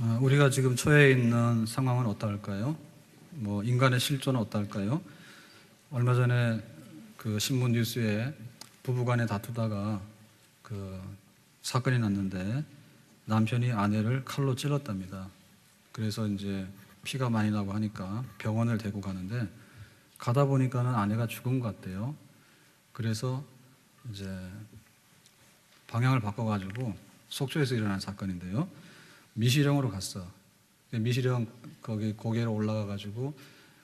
우리가 지금 처해 있는 상황은 어떨까요? 인간의 실존은 어떨까요? 얼마 전에 그 신문 뉴스에 부부간에 다투다가 그 사건이 났는데 남편이 아내를 칼로 찔렀답니다. 그래서 이제 피가 많이 나고 하니까 병원을 데리고 가는데 가다 보니까는 아내가 죽은 것 같대요. 그래서 이제 방향을 바꿔가지고 속초에서 일어난 사건인데요. 미시령으로 갔어. 미시령 거기 고개로 올라가가지고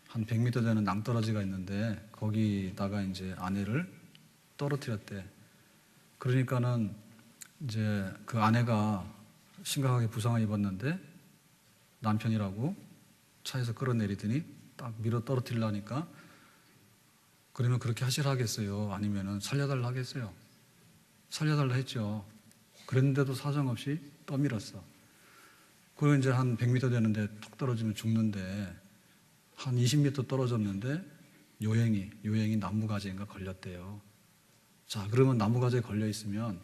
한 100m 되는 낭떠러지가 있는데 거기다가 이제 아내를 떨어뜨렸대. 그러니까는 이제 그 아내가 심각하게 부상을 입었는데 남편이라고 차에서 끌어내리더니 딱 밀어 떨어뜨리려니까 그러면 그렇게 하시라 하겠어요? 아니면은 살려달라 하겠어요? 살려달라 했죠. 그랬는데도 사정없이 떠밀었어. 그리고 이제 한 100m 되는데 툭 떨어지면 죽는데 한 20m 떨어졌는데 요행이 나무가지인가 걸렸대요. 자, 그러면 나무가지에 걸려 있으면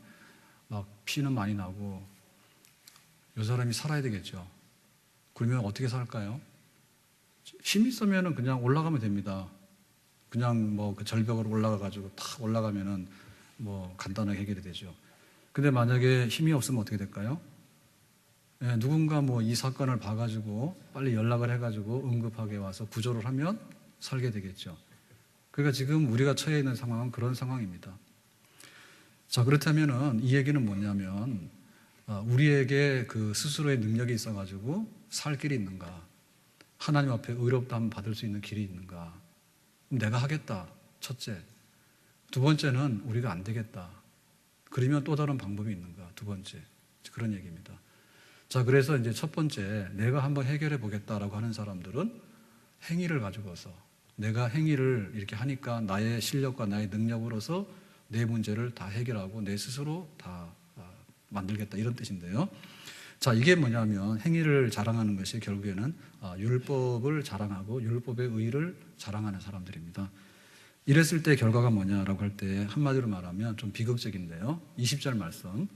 막 피는 많이 나고 이 사람이 살아야 되겠죠. 그러면 어떻게 살까요? 힘 있으면은 그냥 올라가면 됩니다. 그냥 그 절벽으로 올라가가지고 탁 올라가면은 간단하게 해결이 되죠. 근데 만약에 힘이 없으면 어떻게 될까요? 누군가 이 사건을 봐가지고 빨리 연락을 해가지고 응급하게 와서 구조를 하면 살게 되겠죠. 그러니까 지금 우리가 처해 있는 상황은 그런 상황입니다. 자, 그렇다면은 이 얘기는 뭐냐면 우리에게 그 스스로의 능력이 있어가지고 살 길이 있는가? 하나님 앞에 의롭다함 받을 수 있는 길이 있는가? 내가 하겠다. 첫째. 두 번째는 우리가 안 되겠다. 그러면 또 다른 방법이 있는가? 두 번째. 그런 얘기입니다. 자, 그래서 이제 첫 번째, 내가 한번 해결해 보겠다라고 하는 사람들은 행위를 가지고서 내가 행위를 이렇게 하니까 나의 실력과 나의 능력으로서 내 문제를 다 해결하고 내 스스로 다 만들겠다 이런 뜻인데요. 자, 이게 뭐냐면 행위를 자랑하는 것이 결국에는 율법을 자랑하고 율법의 의를 자랑하는 사람들입니다. 이랬을 때 결과가 뭐냐라고 할 때 한마디로 말하면 좀 비극적인데요. 20절 말씀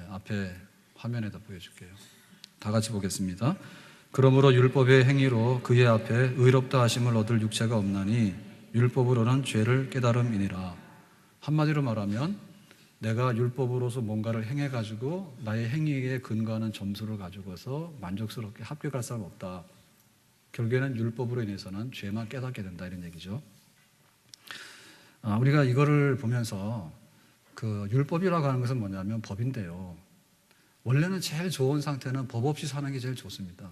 앞에 화면에다 보여줄게요. 다 같이 보겠습니다. 그러므로 율법의 행위로 그의 앞에 의롭다 하심을 얻을 육체가 없나니 율법으로는 죄를 깨달음이니라. 한마디로 말하면 내가 율법으로서 뭔가를 행해가지고 나의 행위에 근거하는 점수를 가지고서 만족스럽게 합격할 사람 없다. 결국에는 율법으로 인해서는 죄만 깨닫게 된다 이런 얘기죠. 우리가 이거를 보면서 그 율법이라고 하는 것은 뭐냐면 법인데요. 원래는 제일 좋은 상태는 법 없이 사는 게 제일 좋습니다.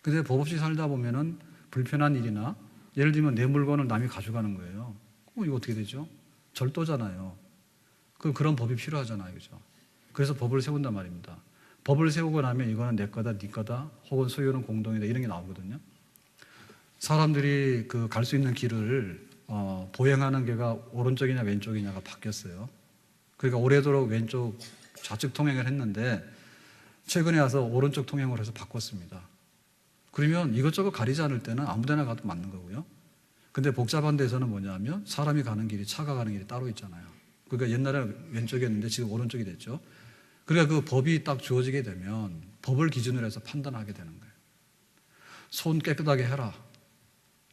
근데 법 없이 살다 보면은 불편한 일이나 예를 들면 내 물건을 남이 가져가는 거예요. 이거 어떻게 되죠? 절도잖아요. 그런 법이 필요하잖아요. 그죠? 그래서 법을 세운단 말입니다. 법을 세우고 나면 이거는 내 거다, 네 거다, 혹은 소유는 공동이다 이런 게 나오거든요. 사람들이 그 갈 수 있는 길을 보행하는 게가 오른쪽이냐 왼쪽이냐가 바뀌었어요. 그러니까 오래도록 왼쪽 좌측 통행을 했는데 최근에 와서 오른쪽 통행을 해서 바꿨습니다. 그러면 이것저것 가리지 않을 때는 아무 데나 가도 맞는 거고요. 근데 복잡한 데서는 뭐냐면 사람이 가는 길이, 차가 가는 길이 따로 있잖아요. 그러니까 옛날에는 왼쪽이었는데 지금 오른쪽이 됐죠. 그러니까 그 법이 딱 주어지게 되면 법을 기준으로 해서 판단하게 되는 거예요. 손 깨끗하게 해라.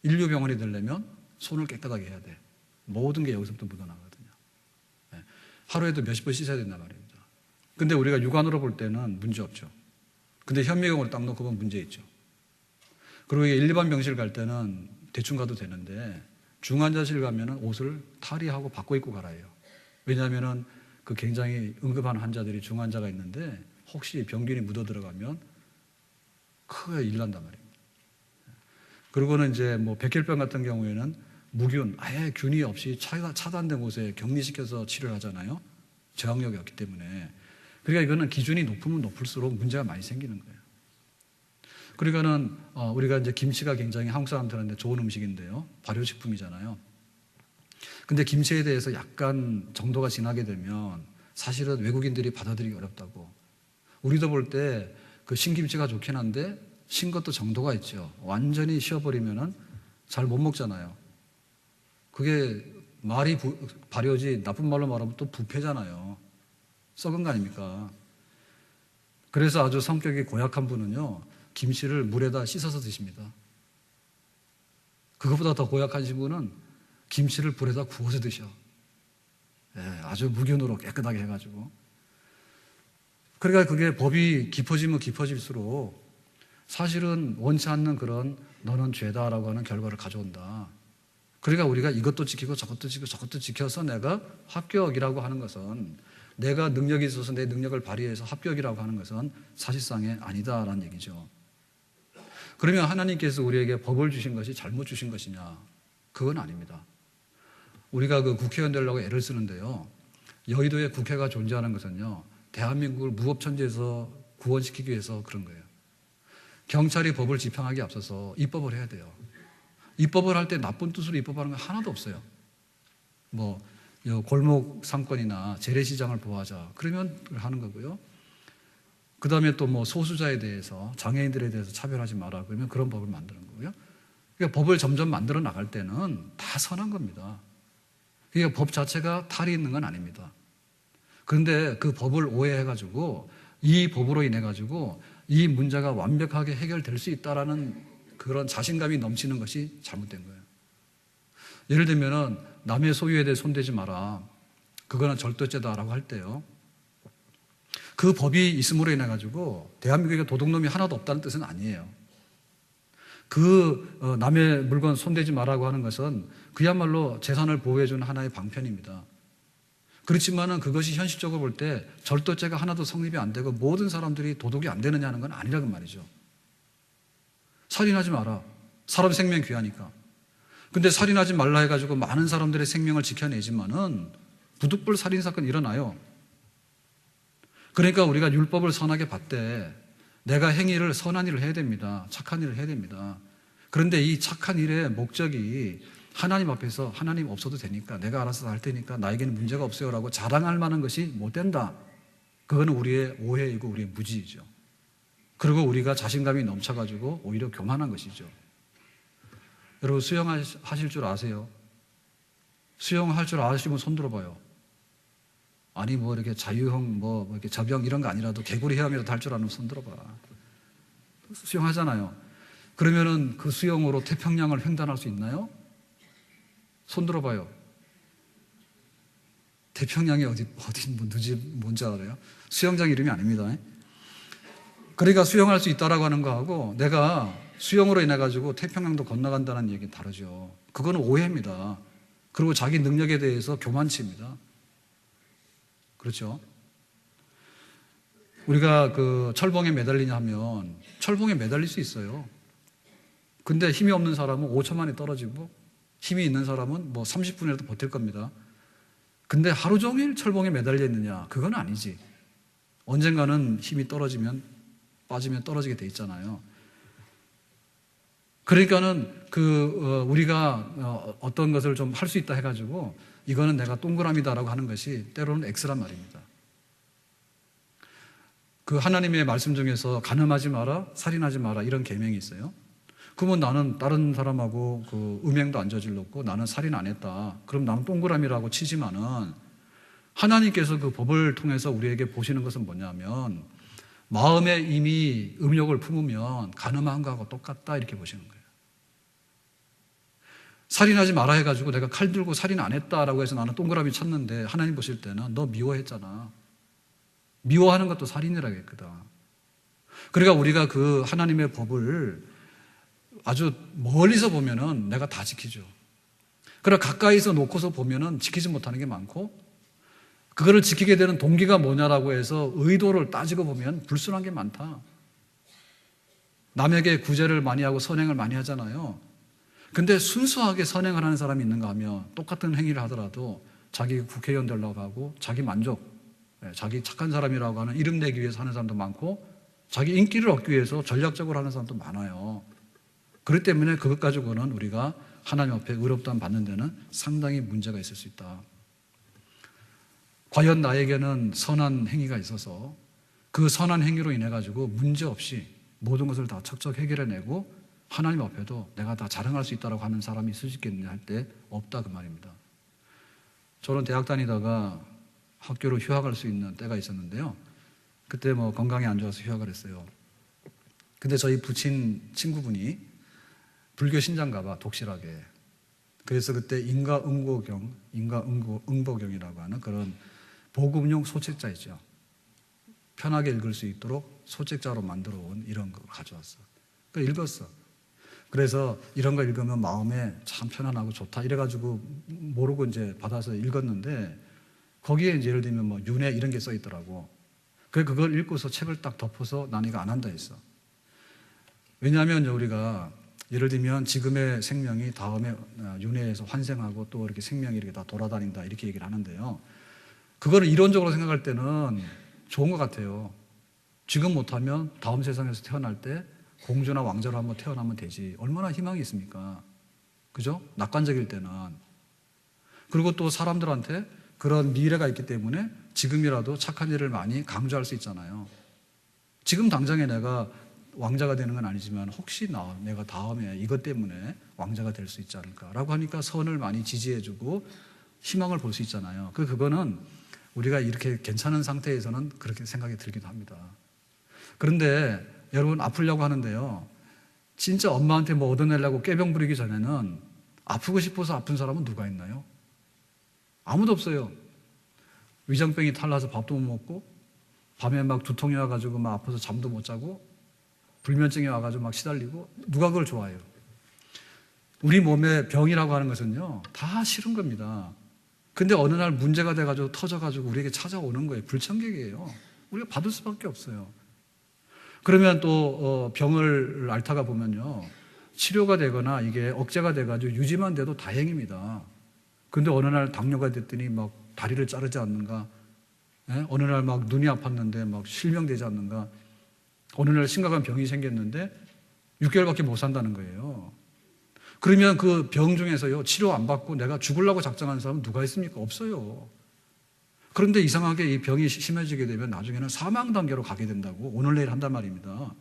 인류병원이 되려면 손을 깨끗하게 해야 돼. 모든 게 여기서부터 묻어나거든요. 하루에도 몇십 번 씻어야 된단 말입니다. 근데 우리가 육안으로 볼 때는 문제 없죠. 근데 현미경으로 딱 놓고 보면 문제 있죠. 그리고 일반 병실 갈 때는 대충 가도 되는데 중환자실 가면은 옷을 탈의하고 바꿔 입고 가라 해요. 왜냐하면은 그 굉장히 응급한 환자들이 중환자가 있는데 혹시 병균이 묻어 들어가면 크게 일 난단 말입니다. 그리고는 이제 백혈병 같은 경우에는 무균, 아예 균이 없이 차단된 곳에 격리시켜서 치료를 하잖아요. 저항력이 없기 때문에. 그러니까 이거는 기준이 높으면 높을수록 문제가 많이 생기는 거예요. 그러니까는 우리가 이제 김치가 굉장히 한국 사람들한테 좋은 음식인데요. 발효식품이잖아요. 근데 김치에 대해서 약간 정도가 지나게 되면 사실은 외국인들이 받아들이기 어렵다고. 우리도 볼 때 그 신김치가 좋긴 한데 신 것도 정도가 있죠. 완전히 쉬어버리면은 잘 못 먹잖아요. 그게 말이 발효지 나쁜 말로 말하면 또 부패잖아요. 썩은 거 아닙니까? 그래서 아주 성격이 고약한 분은요, 김치를 물에다 씻어서 드십니다. 그것보다 더 고약하신 분은 김치를 불에다 구워서 드셔. 예, 아주 무균으로 깨끗하게 해가지고. 그러니까 그게 법이 깊어지면 깊어질수록 사실은 원치 않는 그런 너는 죄다라고 하는 결과를 가져온다. 그러니까 우리가 이것도 지키고 저것도 지키고 저것도 지켜서 내가 합격이라고 하는 것은, 내가 능력이 있어서 내 능력을 발휘해서 합격이라고 하는 것은 사실상의 아니다라는 얘기죠. 그러면 하나님께서 우리에게 법을 주신 것이 잘못 주신 것이냐? 그건 아닙니다. 우리가 그 국회의원 되려고 애를 쓰는데요, 여의도에 국회가 존재하는 것은요, 대한민국을 무법천지에서 구원시키기 위해서 그런 거예요. 경찰이 법을 집행하기에 앞서서 입법을 해야 돼요. 입법을 할 때 나쁜 뜻으로 입법하는 건 하나도 없어요. 뭐 골목 상권이나 재래시장을 보호하자 그러면 하는 거고요. 그 다음에 또 뭐 소수자에 대해서, 장애인들에 대해서 차별하지 마라 그러면 그런 법을 만드는 거고요. 그러니까 법을 점점 만들어 나갈 때는 다 선한 겁니다. 그러니까 법 자체가 탈이 있는 건 아닙니다. 그런데 그 법을 오해해가지고 이 법으로 인해가지고 이 문제가 완벽하게 해결될 수 있다라는 그런 자신감이 넘치는 것이 잘못된 거예요. 예를 들면은 남의 소유에 대해 손대지 마라, 그거는 절도죄다라고 할 때요, 그 법이 있음으로 인해가지고 대한민국에 도둑놈이 하나도 없다는 뜻은 아니에요. 남의 물건 손대지 마라고 하는 것은 그야말로 재산을 보호해주는 하나의 방편입니다. 그렇지만은 그것이 현실적으로 볼 때 절도죄가 하나도 성립이 안 되고 모든 사람들이 도둑이 안 되느냐는 건 아니라고 말이죠. 살인하지 마라. 사람 생명 귀하니까. 근데 살인하지 말라 해가지고 많은 사람들의 생명을 지켜내지만은 부득불 살인사건이 일어나요. 그러니까 우리가 율법을 선하게 받되 내가 행위를, 선한 일을 해야 됩니다. 착한 일을 해야 됩니다. 그런데 이 착한 일의 목적이 하나님 앞에서 하나님 없어도 되니까 내가 알아서 할 테니까 나에게는 문제가 없어요 라고 자랑할 만한 것이 못 된다. 그거는 우리의 오해이고 우리의 무지이죠. 그리고 우리가 자신감이 넘쳐가지고 오히려 교만한 것이죠. 여러분, 수영하실 줄 아세요? 수영할 줄 아시면 손 들어봐요. 아니 뭐 이렇게 자유형 뭐 이렇게 접영 이런 거 아니라도 개구리 헤엄이라도 할 줄 아는 손 들어봐. 수영하잖아요. 그러면은 그 수영으로 태평양을 횡단할 수 있나요? 손 들어봐요. 태평양이 어디 뭔지 알아요? 수영장 이름이 아닙니다. 그러니까 수영할 수 있다라고 하는 거하고 내가 수영으로 인해 가지고 태평양도 건너간다는 얘기는 다르죠. 그거는 오해입니다. 그리고 자기 능력에 대해서 교만치입니다. 그렇죠? 우리가 그 철봉에 매달리냐 하면 철봉에 매달릴 수 있어요. 근데 힘이 없는 사람은 5초 만에 떨어지고 힘이 있는 사람은 뭐 30분이라도 버틸 겁니다. 근데 하루 종일 철봉에 매달려 있느냐? 그건 아니지. 언젠가는 힘이 빠지면 떨어지게 돼 있잖아요. 그러니까는 우리가 어떤 것을 좀 할 수 있다 해가지고 이거는 내가 동그라미다라고 하는 것이 때로는 X란 말입니다. 그 하나님의 말씀 중에서 간음하지 마라, 살인하지 마라 이런 계명이 있어요. 그러면 나는 다른 사람하고 그 음행도 안 저질렀고 나는 살인 안 했다. 그럼 나는 동그라미라고 치지만은 하나님께서 그 법을 통해서 우리에게 보시는 것은 뭐냐면 마음에 이미 음욕을 품으면 간음한 거하고 똑같다 이렇게 보시는 거예요. 살인하지 마라 해가지고 내가 칼 들고 살인 안 했다라고 해서 나는 동그라미 쳤는데 하나님 보실 때는 너 미워했잖아. 미워하는 것도 살인이라고 했거든. 그러니까 우리가 그 하나님의 법을 아주 멀리서 보면은 내가 다 지키죠. 그러나 가까이서 놓고서 보면은 지키지 못하는 게 많고 그거를 지키게 되는 동기가 뭐냐라고 해서 의도를 따지고 보면 불순한 게 많다. 남에게 구제를 많이 하고 선행을 많이 하잖아요. 근데 순수하게 선행을 하는 사람이 있는가 하면 똑같은 행위를 하더라도 자기 국회의원 되려고 하고 자기 만족, 자기 착한 사람이라고 하는 이름 내기 위해서 하는 사람도 많고 자기 인기를 얻기 위해서 전략적으로 하는 사람도 많아요. 그렇기 때문에 그것 가지고는 우리가 하나님 앞에 의롭다함 받는 데는 상당히 문제가 있을 수 있다. 과연 나에게는 선한 행위가 있어서 그 선한 행위로 인해 가지고 문제없이 모든 것을 다 척척 해결해내고 하나님 앞에도 내가 다 자랑할 수 있다고 하는 사람이 있을 수 있겠느냐 할 때 없다 그 말입니다. 저는 대학 다니다가 학교로 휴학할 수 있는 때가 있었는데요. 그때 뭐 건강이 안 좋아서 휴학을 했어요. 근데 저희 부친 친구분이 불교 신자인가 봐, 독실하게. 그래서 그때 인가응보경이라고 하는 그런 복음용 소책자 있죠. 편하게 읽을 수 있도록 소책자로 만들어 온 이런 거 가져왔어. 그러니까 읽었어. 그래서 이런 거 읽으면 마음에 참 편안하고 좋다 이래가지고 모르고 이제 받아서 읽었는데 거기에 이제 예를 들면 뭐 윤회 이런 게 써 있더라고. 그래 그걸 읽고서 책을 딱 덮어서 난 이거 안 한다 했어. 왜냐하면 우리가 예를 들면 지금의 생명이 다음에 윤회에서 환생하고 또 이렇게 생명이 이렇게 다 돌아다닌다 이렇게 얘기를 하는데요. 그거를 이론적으로 생각할 때는 좋은 것 같아요. 지금 못하면 다음 세상에서 태어날 때 공주나 왕자로 한번 태어나면 되지. 얼마나 희망이 있습니까? 그죠? 낙관적일 때는. 그리고 또 사람들한테 그런 미래가 있기 때문에 지금이라도 착한 일을 많이 강조할 수 있잖아요. 지금 당장에 내가 왕자가 되는 건 아니지만 혹시 내가 다음에 이것 때문에 왕자가 될 수 있지 않을까라고 하니까 선을 많이 지지해주고 희망을 볼 수 있잖아요. 그거는 우리가 이렇게 괜찮은 상태에서는 그렇게 생각이 들기도 합니다. 그런데 여러분 아프려고 하는데요. 진짜 엄마한테 뭐 얻어내려고 꾀병 부리기 전에는 아프고 싶어서 아픈 사람은 누가 있나요? 아무도 없어요. 위장병이 탈나서 밥도 못 먹고 밤에 막 두통이 와가지고 막 아파서 잠도 못 자고 불면증이 와가지고 막 시달리고 누가 그걸 좋아해요? 우리 몸에 병이라고 하는 것은요 다 싫은 겁니다. 근데 어느 날 문제가 돼가지고 터져가지고 우리에게 찾아오는 거예요. 불청객이에요. 우리가 받을 수밖에 없어요. 그러면 또 병을 앓다가 보면요 치료가 되거나 이게 억제가 돼가지고 유지만 돼도 다행입니다. 근데 어느 날 당뇨가 됐더니 막 다리를 자르지 않는가? 예? 어느 날 막 눈이 아팠는데 막 실명되지 않는가? 어느 날 심각한 병이 생겼는데 6개월밖에 못 산다는 거예요. 그러면 그 병 중에서요 치료 안 받고 내가 죽으려고 작정하는 사람은 누가 있습니까? 없어요. 그런데 이상하게 이 병이 심해지게 되면 나중에는 사망 단계로 가게 된다고 오늘 내일 한단 말입니다.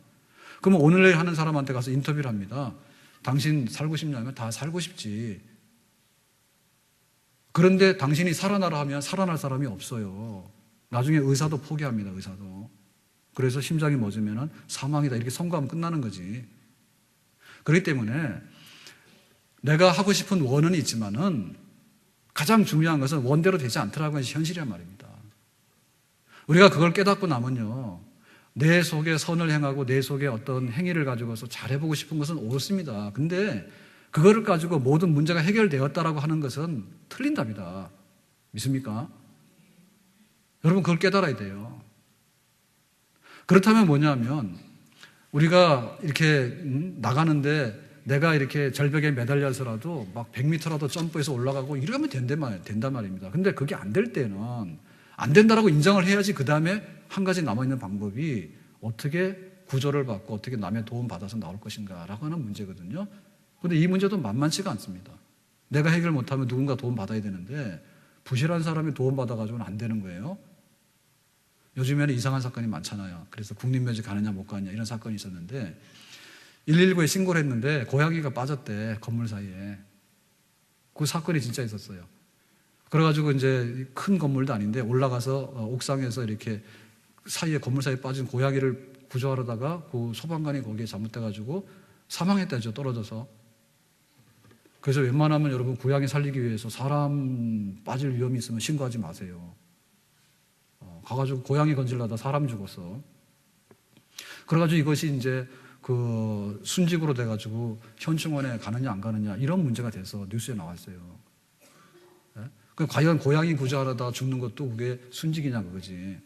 그러면 오늘 내일 하는 사람한테 가서 인터뷰를 합니다. 당신 살고 싶냐면 다 살고 싶지. 그런데 당신이 살아나라 하면 살아날 사람이 없어요. 나중에 의사도 포기합니다. 의사도. 그래서 심장이 멎으면 사망이다 이렇게 선고하면 끝나는 거지. 그렇기 때문에 내가 하고 싶은 원은 있지만은 가장 중요한 것은 원대로 되지 않더라고요. 현실이란 말입니다. 우리가 그걸 깨닫고 나면요 내 속에 선을 행하고 내 속에 어떤 행위를 가지고서 잘해보고 싶은 것은 옳습니다. 근데 그거를 가지고 모든 문제가 해결되었다라고 하는 것은 틀린 답이다. 믿습니까? 여러분 그걸 깨달아야 돼요. 그렇다면 뭐냐면 우리가 이렇게 나가는데 내가 이렇게 절벽에 매달려서라도 막 100m라도 점프해서 올라가고 이러면 된단 말입니다. 근데 그게 안 될 때는 안 된다라고 인정을 해야지 그 다음에 한 가지 남아있는 방법이 어떻게 구조를 받고 어떻게 남의 도움 받아서 나올 것인가 라고 하는 문제거든요. 그런데 이 문제도 만만치가 않습니다. 내가 해결 못하면 누군가 도움 받아야 되는데 부실한 사람이 도움 받아가지고는 안 되는 거예요. 요즘에는 이상한 사건이 많잖아요. 그래서 국립묘지 가느냐 못 가느냐 이런 사건이 있었는데 119에 신고를 했는데 고양이가 빠졌대 건물 사이에. 그 사건이 진짜 있었어요. 그래가지고 이제 큰 건물도 아닌데 올라가서 옥상에서 이렇게 사이에 건물 사이에 빠진 고양이를 구조하려다가 그 소방관이 거기에 잘못돼가지고 사망했다죠. 떨어져서. 그래서 웬만하면 여러분 고양이 살리기 위해서 사람 빠질 위험이 있으면 신고하지 마세요. 가가지고 고양이 건질려다 사람 죽었어. 그래가지고 이것이 이제 그 순직으로 돼가지고 현충원에 가느냐 안 가느냐 이런 문제가 돼서 뉴스에 나왔어요. 예? 과연 고양이 구조하려다 죽는 것도 그게 순직이냐 그거지.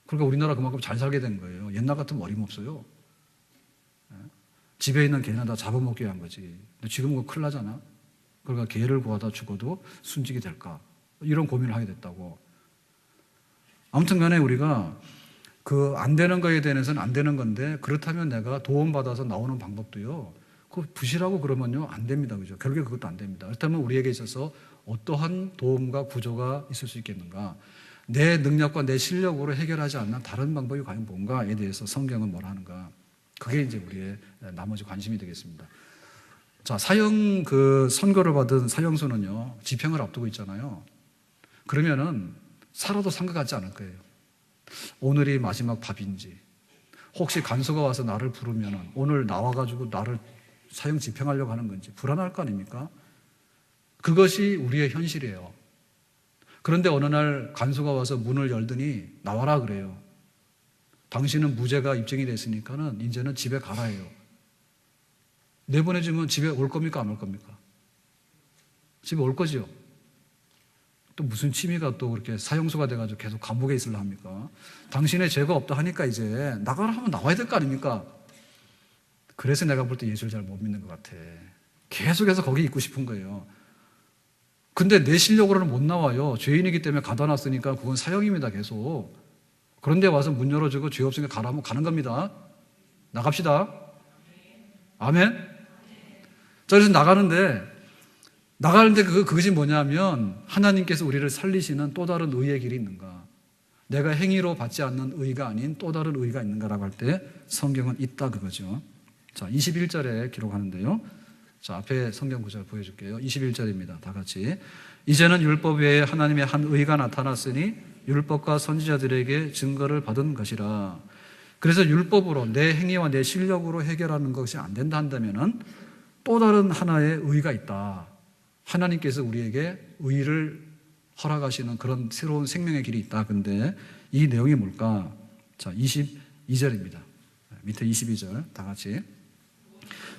그러니까 우리나라 그만큼 잘 살게 된 거예요. 옛날 같으면 어림없어요. 예? 집에 있는 개는 다 잡아먹게 한 거지. 근데 지금은 그거 큰일 나잖아. 그러니까 개를 구하다 죽어도 순직이 될까? 이런 고민을 하게 됐다고. 아무튼 간에 우리가 그 안 되는 거에 대해서는 안 되는 건데 그렇다면 내가 도움받아서 나오는 방법도요. 그 부실하고 그러면요. 안 됩니다. 그죠? 결국에 그것도 안 됩니다. 그렇다면 우리에게 있어서 어떠한 도움과 구조가 있을 수 있겠는가? 내 능력과 내 실력으로 해결하지 않는 다른 방법이 과연 뭔가에 대해서 성경은 뭐라 하는가? 그게 이제 우리의 나머지 관심이 되겠습니다. 자, 선고를 받은 사형수는요. 집행을 앞두고 있잖아요. 그러면은 살아도 상관 같지 않을 거예요. 오늘이 마지막 밥인지, 혹시 간수가 와서 나를 부르면 오늘 나와가지고 나를 사형 집행하려고 하는 건지 불안할 거 아닙니까? 그것이 우리의 현실이에요. 그런데 어느 날 간수가 와서 문을 열더니 나와라 그래요. 당신은 무죄가 입증이 됐으니까는 이제는 집에 가라 해요. 내보내주면 집에 올 겁니까? 안 올 겁니까? 집에 올 거지요. 또 무슨 취미가 또 그렇게 사형수가 돼가지고 계속 감옥에 있으려 합니까? 당신의 죄가 없다 하니까 이제 나가라 하면 나와야 될 거 아닙니까? 그래서 내가 볼 때 예수를 잘 못 믿는 것 같아. 계속해서 거기 있고 싶은 거예요. 근데 내 실력으로는 못 나와요. 죄인이기 때문에 가다 놨으니까 그건 사형입니다, 계속. 그런데 와서 문 열어주고 죄 없으니까 가라 하면 가는 겁니다. 나갑시다. 아멘? 자, 그래서 나가는데 그것이 뭐냐면 하나님께서 우리를 살리시는 또 다른 의의 길이 있는가? 내가 행위로 받지 않는 의가 아닌 또 다른 의가 있는가라고 할 때 성경은 있다 그거죠. 자, 21절에 기록하는데요. 자, 앞에 성경 구절 보여줄게요. 21절입니다. 다 같이. 이제는 율법 외에 하나님의 한 의가 나타났으니 율법과 선지자들에게 증거를 받은 것이라. 그래서 율법으로 내 행위와 내 실력으로 해결하는 것이 안 된다 한다면은 또 다른 하나의 의가 있다. 하나님께서 우리에게 의를 허락하시는 그런 새로운 생명의 길이 있다. 근데 이 내용이 뭘까? 자, 22절입니다. 밑에 22절 다 같이.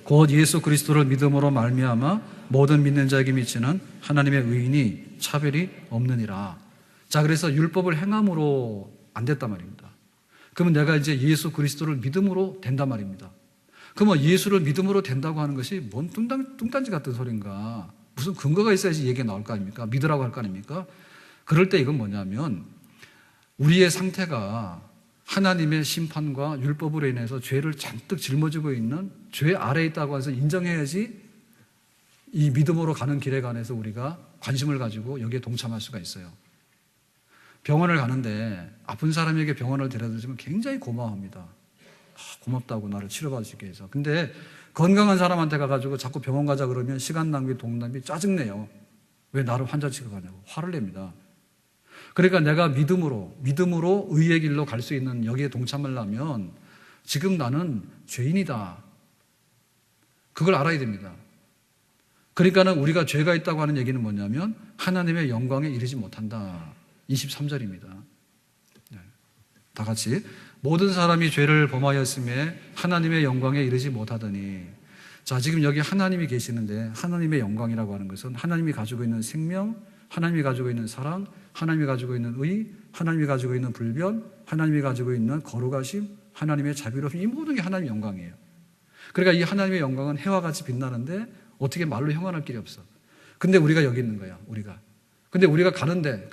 곧 예수 그리스도를 믿음으로 말미암아 모든 믿는 자에게 미치는 하나님의 의인이 차별이 없느니라. 자, 그래서 율법을 행함으로 안 됐단 말입니다. 그러면 내가 이제 예수 그리스도를 믿음으로 된단 말입니다. 그러면 예수를 믿음으로 된다고 하는 것이 뭔 뚱딴지 같은 소린가? 무슨 근거가 있어야지 얘기가 나올 거 아닙니까? 믿으라고 할 거 아닙니까? 그럴 때 이건 뭐냐면 우리의 상태가 하나님의 심판과 율법으로 인해서 죄를 잔뜩 짊어지고 있는 죄 아래에 있다고 해서 인정해야지 이 믿음으로 가는 길에 관해서 우리가 관심을 가지고 여기에 동참할 수가 있어요. 병원을 가는데 아픈 사람에게 병원을 데려다 주면 굉장히 고마워합니다. 고맙다고 나를 치료받을 수 있게 해서. 근데 건강한 사람한테 가가지고 자꾸 병원 가자 그러면 시간 낭비, 돈 낭비, 짜증내요. 왜 나를 환자 취급하냐고 화를 냅니다. 그러니까 내가 믿음으로 의의 길로 갈 수 있는 여기에 동참하려면 지금 나는 죄인이다. 그걸 알아야 됩니다. 그러니까는 우리가 죄가 있다고 하는 얘기는 뭐냐면 하나님의 영광에 이르지 못한다. 23절입니다. 네. 다 같이. 모든 사람이 죄를 범하였음에 하나님의 영광에 이르지 못하더니. 자, 지금 여기 하나님이 계시는데 하나님의 영광이라고 하는 것은 하나님이 가지고 있는 생명, 하나님이 가지고 있는 사랑, 하나님이 가지고 있는 의, 하나님이 가지고 있는 불변, 하나님이 가지고 있는 거룩하심, 하나님의 자비로움, 이 모든 게 하나님의 영광이에요. 그러니까 이 하나님의 영광은 해와 같이 빛나는데 어떻게 말로 형언할 길이 없어. 근데 우리가 여기 있는 거야, 우리가. 근데 우리가 가는데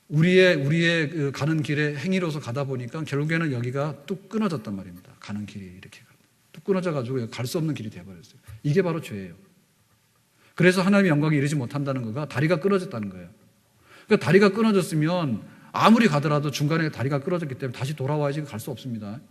우리의 그 가는 길에 행위로서 가다 보니까 결국에는 여기가 뚝 끊어졌단 말입니다. 가는 길이 이렇게 뚝 끊어져가지고 갈 수 없는 길이 되어버렸어요. 이게 바로 죄예요. 그래서 하나님의 영광에 이르지 못한다는 거가 다리가 끊어졌다는 거예요. 그러니까 다리가 끊어졌으면 아무리 가더라도 중간에 다리가 끊어졌기 때문에 다시 돌아와야지 갈 수 없습니다.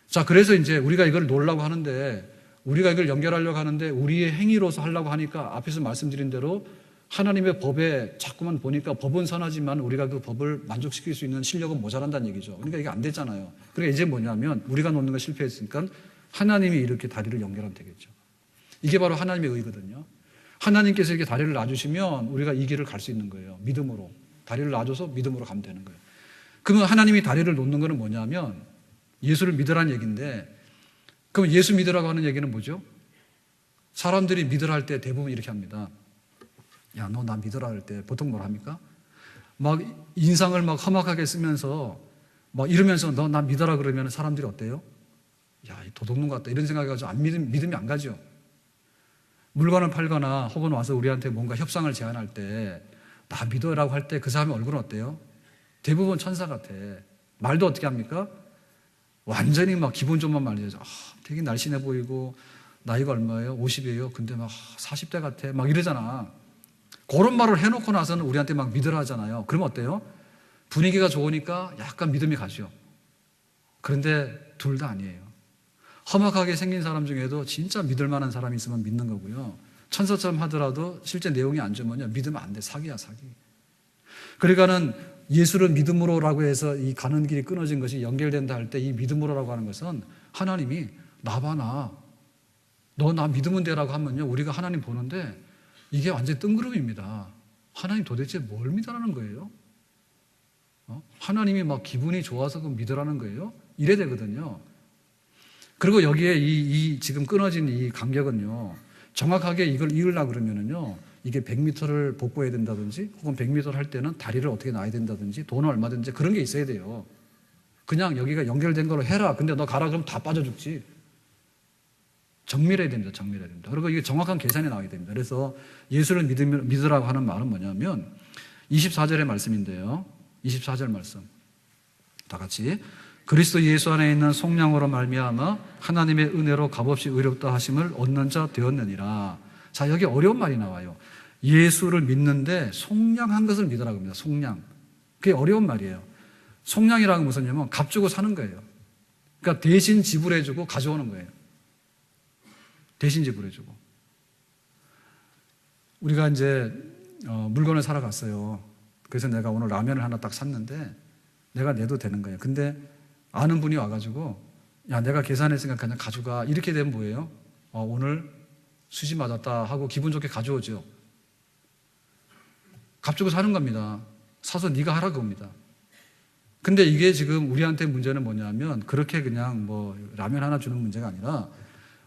자, 그래서 이제 우리가 이걸 놓으려고 하는데 우리가 이걸 연결하려고 하는데 우리의 행위로서 하려고 하니까 앞에서 말씀드린 대로 하나님의 법에 자꾸만 보니까 법은 선하지만 우리가 그 법을 만족시킬 수 있는 실력은 모자란다는 얘기죠. 그러니까 이게 안 됐잖아요. 그러니까 이제 뭐냐면 우리가 놓는 거 실패했으니까 하나님이 이렇게 다리를 연결하면 되겠죠. 이게 바로 하나님의 의거든요. 하나님께서 이렇게 다리를 놔주시면 우리가 이 길을 갈 수 있는 거예요. 믿음으로. 다리를 놔줘서 믿음으로 가면 되는 거예요. 그러면 하나님이 다리를 놓는 거는 뭐냐면 예수를 믿으라는 얘기인데 그럼 예수 믿으라고 하는 얘기는 뭐죠? 사람들이 믿으라 할 때 대부분 이렇게 합니다. 야, 너 나 믿으라 할 때 보통 뭘 합니까? 막 인상을 막 험악하게 쓰면서 막 이러면서 너 나 믿어라 그러면 사람들이 어때요? 야, 도둑놈 같다 이런 생각이 가지고 믿음이 안 가죠. 물건을 팔거나 혹은 와서 우리한테 뭔가 협상을 제안할 때 나 믿어라고 할 때 그 사람의 얼굴은 어때요? 대부분 천사 같아. 말도 어떻게 합니까? 완전히 막 기본적만 말이죠. 되게 날씬해 보이고 나이가 얼마예요? 50이에요. 근데 막 40대 같아. 막 이러잖아. 그런 말을 해놓고 나서는 우리한테 막 믿으라 하잖아요. 그러면 어때요? 분위기가 좋으니까 약간 믿음이 가죠. 그런데 둘 다 아니에요. 험악하게 생긴 사람 중에도 진짜 믿을 만한 사람이 있으면 믿는 거고요. 천사처럼 하더라도 실제 내용이 안 좋으면요. 믿으면 안 돼. 사기야, 사기. 그러니까는 예수를 믿음으로라고 해서 이 가는 길이 끊어진 것이 연결된다 할 때 이 믿음으로라고 하는 것은 하나님이 나 봐, 너 나 믿으면 돼라고 하면요, 우리가 하나님 보는데 이게 완전히 뜬구름입니다. 하나님 도대체 뭘 믿으라는 거예요? 하나님이 막 기분이 좋아서 그 믿으라는 거예요? 이래 되거든요. 그리고 여기에 이 지금 끊어진 이 간격은요, 정확하게 이걸 이으려고 그러면은요, 이게 100m를 복구해야 된다든지, 혹은 100m를 할 때는 다리를 어떻게 놔야 된다든지, 돈을 얼마든지 그런 게 있어야 돼요. 그냥 여기가 연결된 걸로 해라. 근데 너 가라 그러면 다 빠져 죽지. 정밀해야 됩니다. 정밀해야 됩니다. 그리고 이게 정확한 계산이 나와야 됩니다. 그래서 예수를 믿으라고 하는 말은 뭐냐면 24절의 말씀인데요. 24절 말씀. 다 같이. 그리스도 예수 안에 있는 속량으로 말미암아 하나님의 은혜로 값없이 의롭다 하심을 얻는 자 되었느니라. 자, 여기 어려운 말이 나와요. 예수를 믿는데 속량한 것을 믿으라고 합니다. 속량. 그게 어려운 말이에요. 속량이라는 것은 뭐냐면 값 주고 사는 거예요. 그러니까 대신 지불해주고 가져오는 거예요. 대신 지불해주고. 우리가 이제 물건을 사러 갔어요. 그래서 내가 오늘 라면을 하나 딱 샀는데 내가 내도 되는 거예요. 근데 아는 분이 와가지고 야, 내가 계산했으니까 그냥 가져가. 이렇게 되면 뭐예요? 오늘 수지 맞았다 하고 기분 좋게 가져오죠. 값 주고 사는 겁니다. 사서 네가 하라 그겁니다. 근데 이게 지금 우리한테 문제는 뭐냐면 그렇게 그냥 뭐 라면 하나 주는 문제가 아니라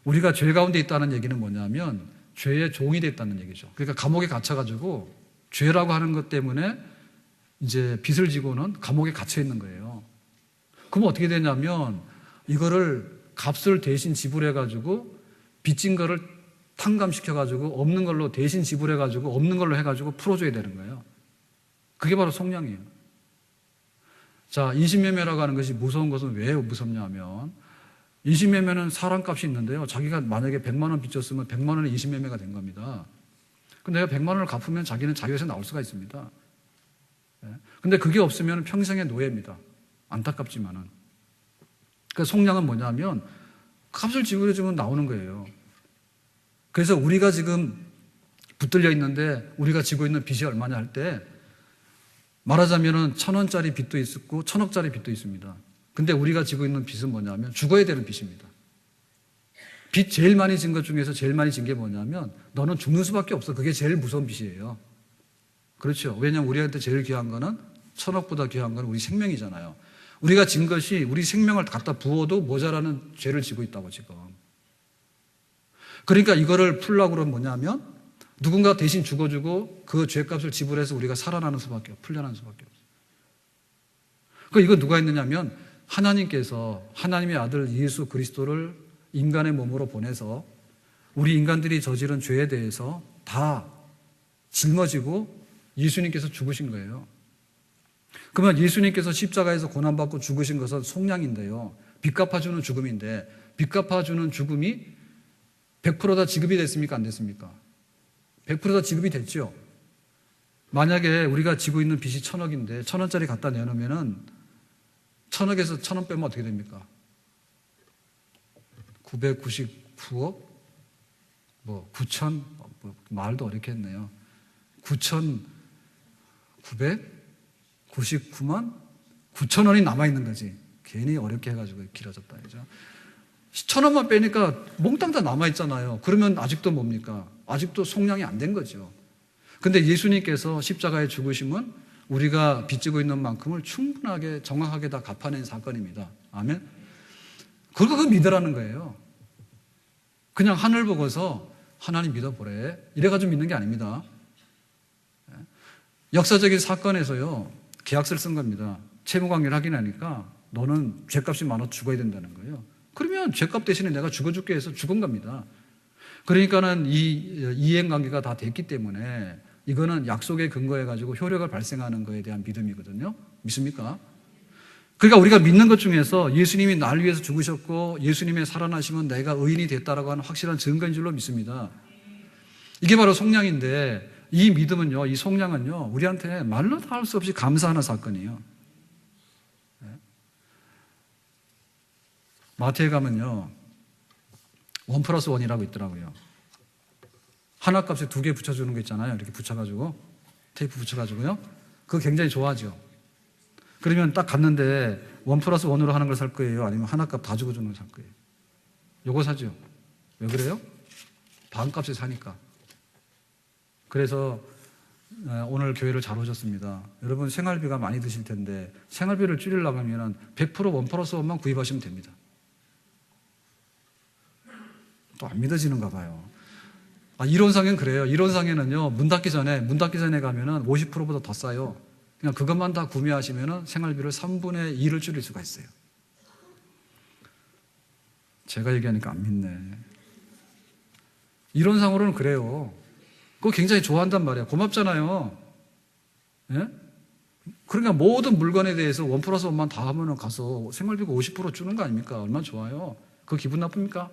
우리가 죄 가운데 있다는 얘기는 뭐냐면 죄의 종이 됐다는 얘기죠. 그러니까 감옥에 갇혀가지고 죄라고 하는 것 때문에 이제 빚을 지고는 감옥에 갇혀 있는 거예요. 그럼 어떻게 되냐면 이거를 값을 대신 지불해가지고 빚진 거를 탕감시켜가지고 없는 걸로 대신 지불해가지고 없는 걸로 해가지고 풀어줘야 되는 거예요. 그게 바로 속량이에요. 자, 인신매매라고 하는 것이 무서운 것은 왜 무섭냐 하면 인신매매는 사람값이 있는데요. 자기가 만약에 100만 원 빚졌으면 100만 원의 인신매매가 된 겁니다. 근데 내가 100만 원을 갚으면 자기는 자유에서 나올 수가 있습니다. 근데 그게 없으면 평생의 노예입니다. 안타깝지만은. 그 속량은 뭐냐면 값을 지불해주면 나오는 거예요. 그래서 우리가 지금 붙들려 있는데 우리가 지고 있는 빚이 얼마냐 할 때 말하자면은 1,000원짜리 빚도 있었고 1,000억짜리 빚도 있습니다. 근데 우리가 지고 있는 빚은 뭐냐면 죽어야 되는 빚입니다. 빚 제일 많이 진 것 중에서 제일 많이 진 게 뭐냐면 너는 죽는 수밖에 없어. 그게 제일 무서운 빚이에요. 그렇죠. 왜냐하면 우리한테 제일 귀한 거는 1,000억보다 귀한 건 우리 생명이잖아요. 우리가 진 것이 우리 생명을 갖다 부어도 모자라는 죄를 지고 있다고 지금. 그러니까 이거를 풀려고 그러면 뭐냐면 누군가 대신 죽어주고 그 죄값을 지불해서 우리가 살아나는 수밖에 없어요. 풀려나는 수밖에 없어요. 그러니까 이거 누가 했느냐면 하나님께서 하나님의 아들 예수 그리스도를 인간의 몸으로 보내서 우리 인간들이 저지른 죄에 대해서 다 짊어지고 예수님께서 죽으신 거예요. 그러면 예수님께서 십자가에서 고난받고 죽으신 것은 속량인데요. 빚 갚아주는 죽음인데 빚 갚아주는 죽음이 100% 다 지급이 됐습니까? 안 됐습니까? 100% 다 지급이 됐죠. 만약에 우리가 지고 있는 빚이 1,000억인데 1,000원짜리 갖다 내놓으면은 1,000억에서 1,000원 빼면 어떻게 됩니까? 999억? 9,000? 말도 어렵게 했네요. 9,999만 9,000원이 남아있는 거지. 괜히 어렵게 해가지고 길어졌다. 그죠? 1,000원만 빼니까 몽땅 다 남아있잖아요. 그러면 아직도 뭡니까? 아직도 속량이 안 된 거죠. 근데 예수님께서 십자가에 죽으심은 우리가 빚지고 있는 만큼을 충분하게 정확하게 다 갚아낸 사건입니다. 아멘? 그거 믿으라는 거예요. 그냥 하늘 보고서 하나님 믿어보래. 이래가지고 믿는 게 아닙니다. 역사적인 사건에서요, 계약서를 쓴 겁니다. 채무관계를 확인하니까 너는 죄값이 많아 죽어야 된다는 거예요. 그러면 죄값 대신에 내가 죽어줄게 해서 죽은 겁니다. 그러니까는 이 이행관계가 다 됐기 때문에 이거는 약속에 근거해가지고 효력을 발생하는 거에 대한 믿음이거든요. 믿습니까? 그러니까 우리가 믿는 것 중에서 예수님이 날 위해서 죽으셨고 예수님의 살아나심은 내가 의인이 됐다라고 하는 확실한 증거인 줄로 믿습니다. 이게 바로 속량인데 이 믿음은요, 이 속량은요, 우리한테 말로 다 할 수 없이 감사하는 사건이에요. 마트에 가면요, 1+1이라고 있더라고요. 하나 값에 2개 붙여주는 거 있잖아요. 이렇게 붙여가지고, 테이프 붙여가지고요. 그거 굉장히 좋아하죠. 그러면 딱 갔는데 1+1으로 하는 걸 살 거예요? 아니면 하나값 다 주고 주는 걸 살 거예요? 요거 사죠. 왜 그래요? 반값에 사니까. 그래서 오늘 교회를 잘 오셨습니다. 여러분 생활비가 많이 드실 텐데 생활비를 줄이려고 하면 100% 1+1만 구입하시면 됩니다. 또 안 믿어지는가 봐요. 이론상엔 그래요. 이론상에는요, 문 닫기 전에 가면은 50%보다 더 싸요. 그냥 그것만 다 구매하시면은 생활비를 3분의 2를 줄일 수가 있어요. 제가 얘기하니까 안 믿네. 이론상으로는 그래요. 그거 굉장히 좋아한단 말이야. 고맙잖아요. 예? 그러니까 모든 물건에 대해서 1+1만 다 하면은 가서 생활비가 50% 주는 거 아닙니까? 얼마나 좋아요. 그거 기분 나쁩니까?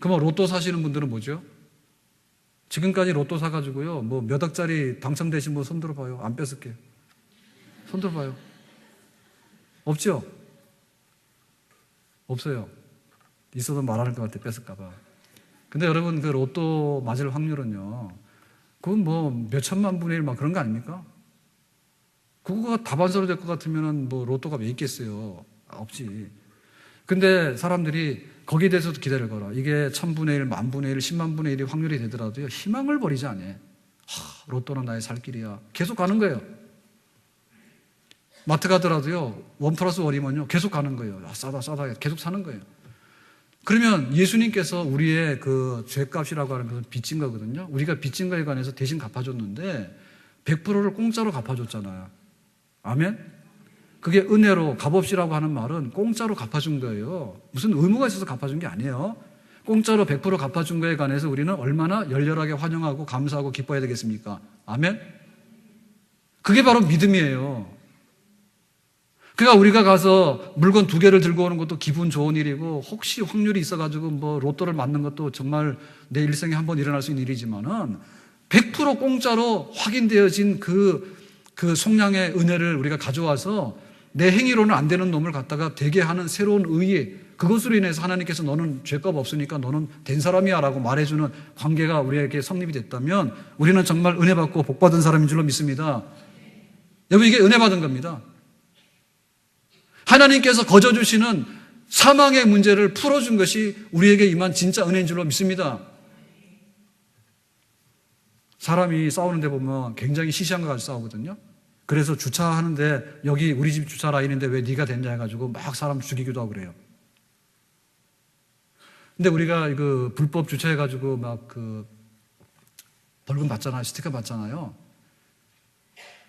그러면 로또 사시는 분들은 뭐죠? 지금까지 로또 사가지고요, 뭐 몇 억짜리 당첨되신 분 손 들어봐요. 안 뺏을게요. 손 들어봐요. 없죠? 없어요. 있어도 말할 것 같아, 뺏을까봐. 근데 여러분, 그 로또 맞을 확률은요, 그건 뭐 몇 천만 분의 1 막 그런 거 아닙니까? 그거가 다반사로 될 것 같으면 뭐 로또가 왜 있겠어요? 없지. 근데 사람들이 거기에 대해서도 기대를 걸어. 이게 1000분의 1, 10,000분의 1, 100,000분의 1이 확률이 되더라도요, 희망을 버리지 않아요. 로또는 나의 살 길이야. 계속 가는 거예요. 마트 가더라도요, 1+1이면요, 계속 가는 거예요. 싸다. 계속 사는 거예요. 그러면 예수님께서 우리의 그 죄값이라고 하는 것은 빚진 거거든요. 우리가 빚진 거에 관해서 대신 갚아줬는데 100%를 공짜로 갚아줬잖아요. 아멘? 그게 은혜로, 값없이라고 하는 말은 공짜로 갚아준 거예요. 무슨 의무가 있어서 갚아준 게 아니에요. 공짜로 100% 갚아준 거에 관해서 우리는 얼마나 열렬하게 환영하고 감사하고 기뻐해야 되겠습니까? 아멘? 그게 바로 믿음이에요. 그러니까 우리가 가서 물건 2개를 들고 오는 것도 기분 좋은 일이고, 혹시 확률이 있어가지고 뭐 로또를 맞는 것도 정말 내 일생에 한번 일어날 수 있는 일이지만은 100% 공짜로 확인되어진 그 속량의 은혜를 우리가 가져와서 내 행위로는 안 되는 놈을 갖다가 되게 하는 새로운 의의, 그것으로 인해서 하나님께서 너는 죄값 없으니까 너는 된 사람이야 라고 말해주는 관계가 우리에게 성립이 됐다면 우리는 정말 은혜 받고 복 받은 사람인 줄로 믿습니다. 여러분, 이게 은혜 받은 겁니다. 하나님께서 거저주시는 사망의 문제를 풀어준 것이 우리에게 임한 진짜 은혜인 줄로 믿습니다. 사람이 싸우는데 보면 굉장히 시시한 거 가지고 싸우거든요. 그래서 주차하는데 여기 우리 집 주차 라인인데 왜 네가 됐냐 해가지고 막 사람 죽이기도 하고 그래요. 근데 우리가 그 불법 주차해가지고 막 그 벌금 받잖아요. 스티커 받잖아요.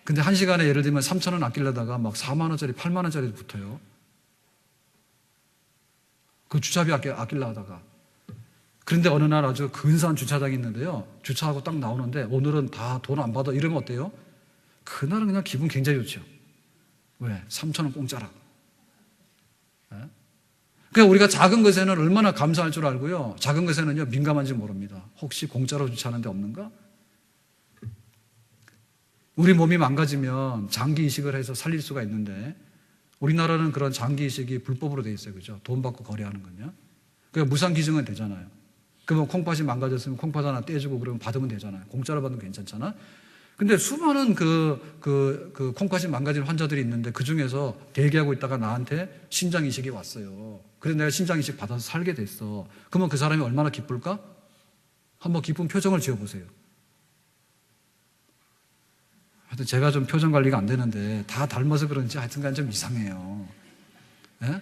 근데 1시간에 예를 들면 3,000원 아끼려다가 막 4만원짜리, 8만원짜리 붙어요. 그 주차비 아끼려 하다가. 그런데 어느 날 아주 근사한 주차장이 있는데요. 주차하고 딱 나오는데 오늘은 다 돈 안 받아. 이러면 어때요? 그날은 그냥 기분 굉장히 좋죠. 왜? 3,000원 공짜라. 그러니까 우리가 작은 것에는 얼마나 감사할 줄 알고요. 작은 것에는요, 민감한지 모릅니다. 혹시 공짜로 주차하는 데 없는가? 우리 몸이 망가지면 장기 이식을 해서 살릴 수가 있는데 우리나라는 그런 장기 이식이 불법으로 돼 있어요. 그죠? 돈 받고 거래하는 건요. 그러니까 무상기증은 되잖아요. 그러면 콩팥이 망가졌으면 콩팥 하나 떼주고 그러면 받으면 되잖아요. 공짜로 받으면 괜찮잖아. 근데 수많은 그 콩팥이 망가진 환자들이 있는데 그 중에서 대기하고 있다가 나한테 신장 이식이 왔어요. 그래서 내가 신장 이식 받아서 살게 됐어. 그러면 그 사람이 얼마나 기쁠까? 한번 기쁜 표정을 지어보세요. 하여튼 제가 좀 표정 관리가 안 되는데 다 닮아서 그런지 하여튼간 좀 이상해요. 예?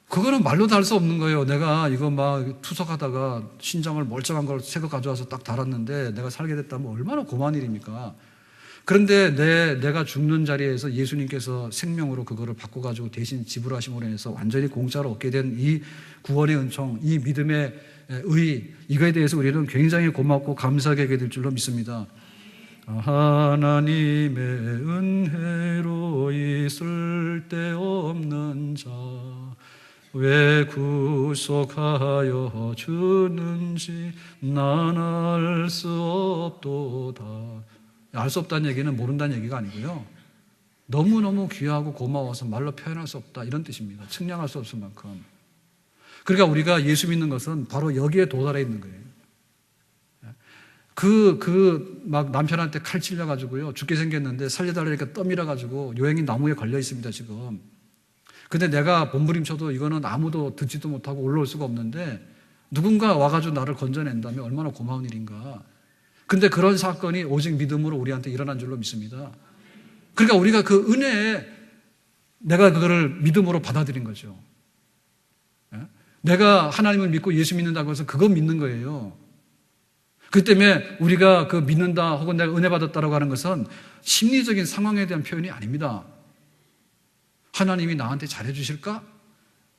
그거는 말로 다 할 수 없는 거예요. 내가 이거 막 투석하다가 신장을 멀쩡한 걸 새 거 가져와서 딱 달았는데 내가 살게 됐다면 얼마나 고마운 일입니까? 그런데 내가 죽는 자리에서 예수님께서 생명으로 그거를 바꿔가지고 대신 지불하심으로 인해서 완전히 공짜로 얻게 된 이 구원의 은총, 이 믿음의 의, 이거에 대해서 우리는 굉장히 고맙고 감사하게 될 줄로 믿습니다. 하나님의 은혜로 있을 데 없는 자 왜 구속하여 주는지 난 알 수 없도다. 알 수 없다는 얘기는 모른다는 얘기가 아니고요. 너무너무 귀하고 고마워서 말로 표현할 수 없다 이런 뜻입니다. 측량할 수 없을 만큼. 그러니까 우리가 예수 믿는 것은 바로 여기에 도달해 있는 거예요. 막 남편한테 칼 찔려가지고요. 죽게 생겼는데 살려달라니까 떠밀어가지고 요행이 나무에 걸려 있습니다, 지금. 근데 내가 몸부림쳐도 이거는 아무도 듣지도 못하고 올라올 수가 없는데 누군가 와가지고 나를 건져낸다면 얼마나 고마운 일인가. 근데 그런 사건이 오직 믿음으로 우리한테 일어난 줄로 믿습니다. 그러니까 우리가 그 은혜에 내가 그거를 믿음으로 받아들인 거죠. 내가 하나님을 믿고 예수 믿는다고 해서 그거 믿는 거예요. 그 때문에 우리가 그 믿는다 혹은 내가 은혜 받았다라고 하는 것은 심리적인 상황에 대한 표현이 아닙니다. 하나님이 나한테 잘해 주실까?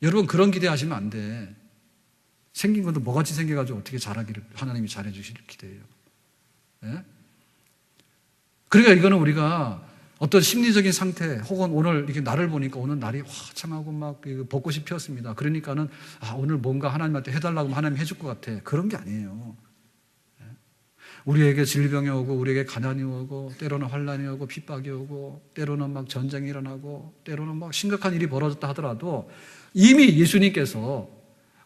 여러분 그런 기대하시면 안 돼. 생긴 것도 뭐같이 생겨가지고 어떻게 잘하기를 하나님이 잘해 주실 기대예요. 예? 그러니까 이거는 우리가 어떤 심리적인 상태 혹은 오늘 이렇게 날을 보니까 오늘 날이 화창하고 막 벚꽃이 피었습니다. 그러니까는 오늘 뭔가 하나님한테 해달라고 하면 하나님 해줄 것 같아. 그런 게 아니에요. 우리에게 질병이 오고 우리에게 가난이 오고 때로는 환난이 오고 핍박이 오고 때로는 막 전쟁이 일어나고 때로는 막 심각한 일이 벌어졌다 하더라도 이미 예수님께서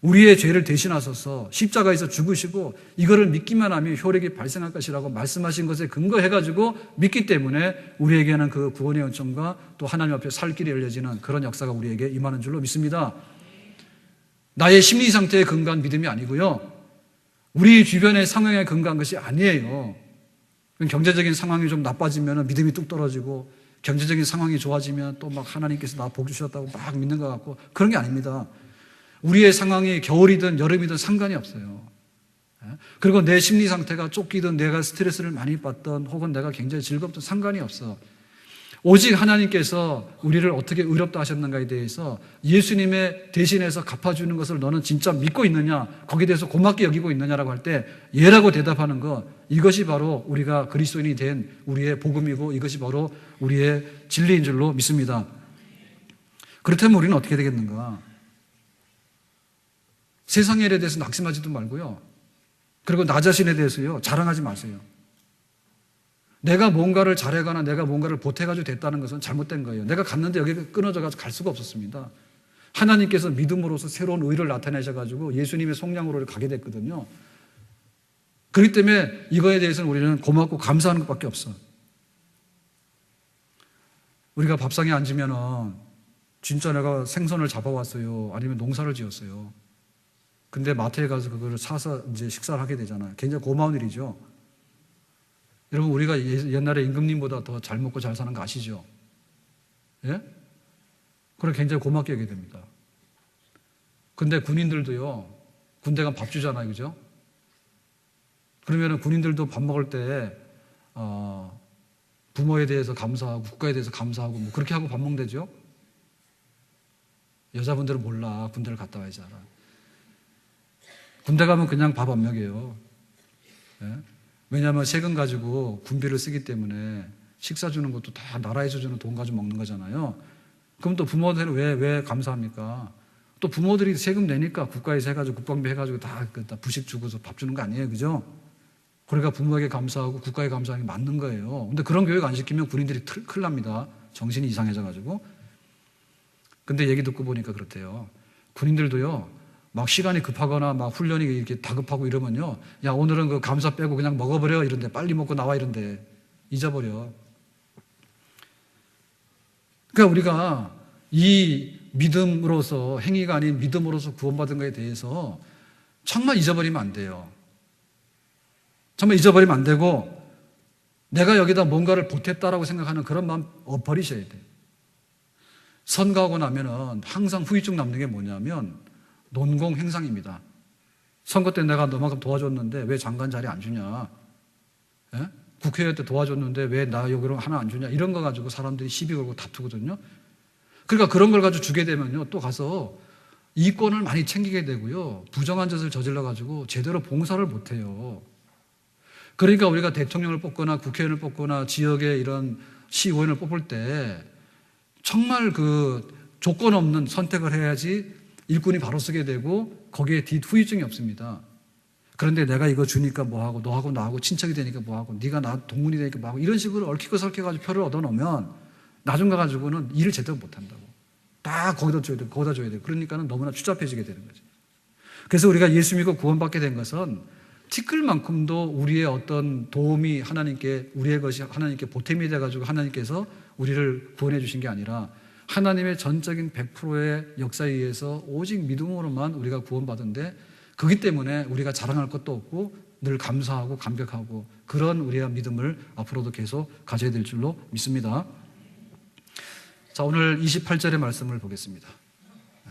우리의 죄를 대신하셔서 십자가에서 죽으시고 이거를 믿기만 하면 효력이 발생할 것이라고 말씀하신 것에 근거해가지고 믿기 때문에 우리에게는 그 구원의 은총과 또 하나님 앞에 살 길이 열려지는 그런 역사가 우리에게 임하는 줄로 믿습니다. 나의 심리 상태에 근거한 믿음이 아니고요. 우리 주변의 상황에 근거한 것이 아니에요. 경제적인 상황이 좀 나빠지면 믿음이 뚝 떨어지고 경제적인 상황이 좋아지면 또 막 하나님께서 나 복 주셨다고 막 믿는 것 같고 그런 게 아닙니다. 우리의 상황이 겨울이든 여름이든 상관이 없어요. 그리고 내 심리 상태가 쫓기든 내가 스트레스를 많이 받든 혹은 내가 굉장히 즐겁든 상관이 없어. 오직 하나님께서 우리를 어떻게 의롭다 하셨는가에 대해서 예수님의 대신해서 갚아주는 것을 너는 진짜 믿고 있느냐, 거기에 대해서 고맙게 여기고 있느냐라고 할 때 예라고 대답하는 것, 이것이 바로 우리가 그리스도인이 된 우리의 복음이고 이것이 바로 우리의 진리인 줄로 믿습니다. 그렇다면 우리는 어떻게 되겠는가? 세상의 일에 대해서 낙심하지도 말고요. 그리고 나 자신에 대해서요, 자랑하지 마세요. 내가 뭔가를 잘해가나 내가 뭔가를 보태가지고 됐다는 것은 잘못된 거예요. 내가 갔는데 여기 끊어져가지고 갈 수가 없었습니다. 하나님께서 믿음으로서 새로운 의를 나타내셔가지고 예수님의 속량으로 가게 됐거든요. 그렇기 때문에 이거에 대해서는 우리는 고맙고 감사하는 것밖에 없어. 우리가 밥상에 앉으면은 진짜 내가 생선을 잡아왔어요. 아니면 농사를 지었어요. 근데 마트에 가서 그거를 사서 이제 식사를 하게 되잖아요. 굉장히 고마운 일이죠. 여러분, 우리가 옛날에 임금님보다 더 잘 먹고 잘 사는 거 아시죠? 예? 그걸 굉장히 고맙게 여기게 됩니다. 근데 군인들도요, 군대 가면 밥 주잖아요. 그죠? 그러면 군인들도 밥 먹을 때, 부모에 대해서 감사하고, 국가에 대해서 감사하고, 뭐 그렇게 하고 밥 먹는다죠? 여자분들은 몰라. 군대를 갔다 와야지 알아. 군대 가면 그냥 밥 안 먹여요. 예? 왜냐하면 세금 가지고 군비를 쓰기 때문에 식사 주는 것도 다 나라에서 주는 돈 가지고 먹는 거잖아요. 그럼 또 부모들은 왜 감사합니까? 또 부모들이 세금 내니까 국가에서 해가지고 국방비 해가지고 다 부식 주고서 밥 주는 거 아니에요. 그죠? 그러니까 부모에게 감사하고 국가에 감사하는 게 맞는 거예요. 근데 그런 교육 안 시키면 군인들이 큰일 납니다. 정신이 이상해져가지고. 근데 얘기 듣고 보니까 그렇대요. 군인들도요, 막 시간이 급하거나 막 훈련이 이렇게 다급하고 이러면요, 야, 오늘은 그 감사 빼고 그냥 먹어버려 이런데, 빨리 먹고 나와 이런데, 잊어버려. 그러니까 우리가 이 믿음으로서, 행위가 아닌 믿음으로서 구원받은 것에 대해서 정말 잊어버리면 안 돼요. 정말 잊어버리면 안 되고, 내가 여기다 뭔가를 보탰다라고 생각하는 그런 마음 버리셔야 돼요. 선거하고 나면은 항상 후유증 남는 게 뭐냐면 논공행상입니다. 선거 때 내가 너만큼 도와줬는데 왜 장관 자리 안 주냐? 예? 국회의원 때 도와줬는데 왜 나 여기로 하나 안 주냐? 이런 거 가지고 사람들이 시비 걸고 다투거든요. 그러니까 그런 걸 가지고 주게 되면요, 또 가서 이권을 많이 챙기게 되고요, 부정한 짓을 저질러 가지고 제대로 봉사를 못 해요. 그러니까 우리가 대통령을 뽑거나 국회의원을 뽑거나 지역의 이런 시의원을 뽑을 때 정말 그 조건 없는 선택을 해야지 일꾼이 바로 쓰게 되고 거기에 후유증이 없습니다. 그런데 내가 이거 주니까 뭐하고 너하고 나하고 친척이 되니까 뭐하고 네가 나 동문이 되니까 뭐하고 이런 식으로 얽히고 설켜가지고 표를 얻어놓으면 나중 가가지고는 일을 제대로 못한다고. 다 거기다 줘야 돼, 거기다 줘야 돼. 그러니까는 너무나 추잡해지게 되는 거죠. 그래서 우리가 예수 믿고 구원받게 된 것은 티끌만큼도 우리의 어떤 도움이 하나님께, 우리의 것이 하나님께 보탬이 돼가지고 하나님께서 우리를 구원해 주신 게 아니라 하나님의 전적인 100%의 역사에 의해서 오직 믿음으로만 우리가 구원받은데, 그렇기 때문에 우리가 자랑할 것도 없고 늘 감사하고 감격하고 그런 우리의 믿음을 앞으로도 계속 가져야 될 줄로 믿습니다. 자, 오늘 28절의 말씀을 보겠습니다.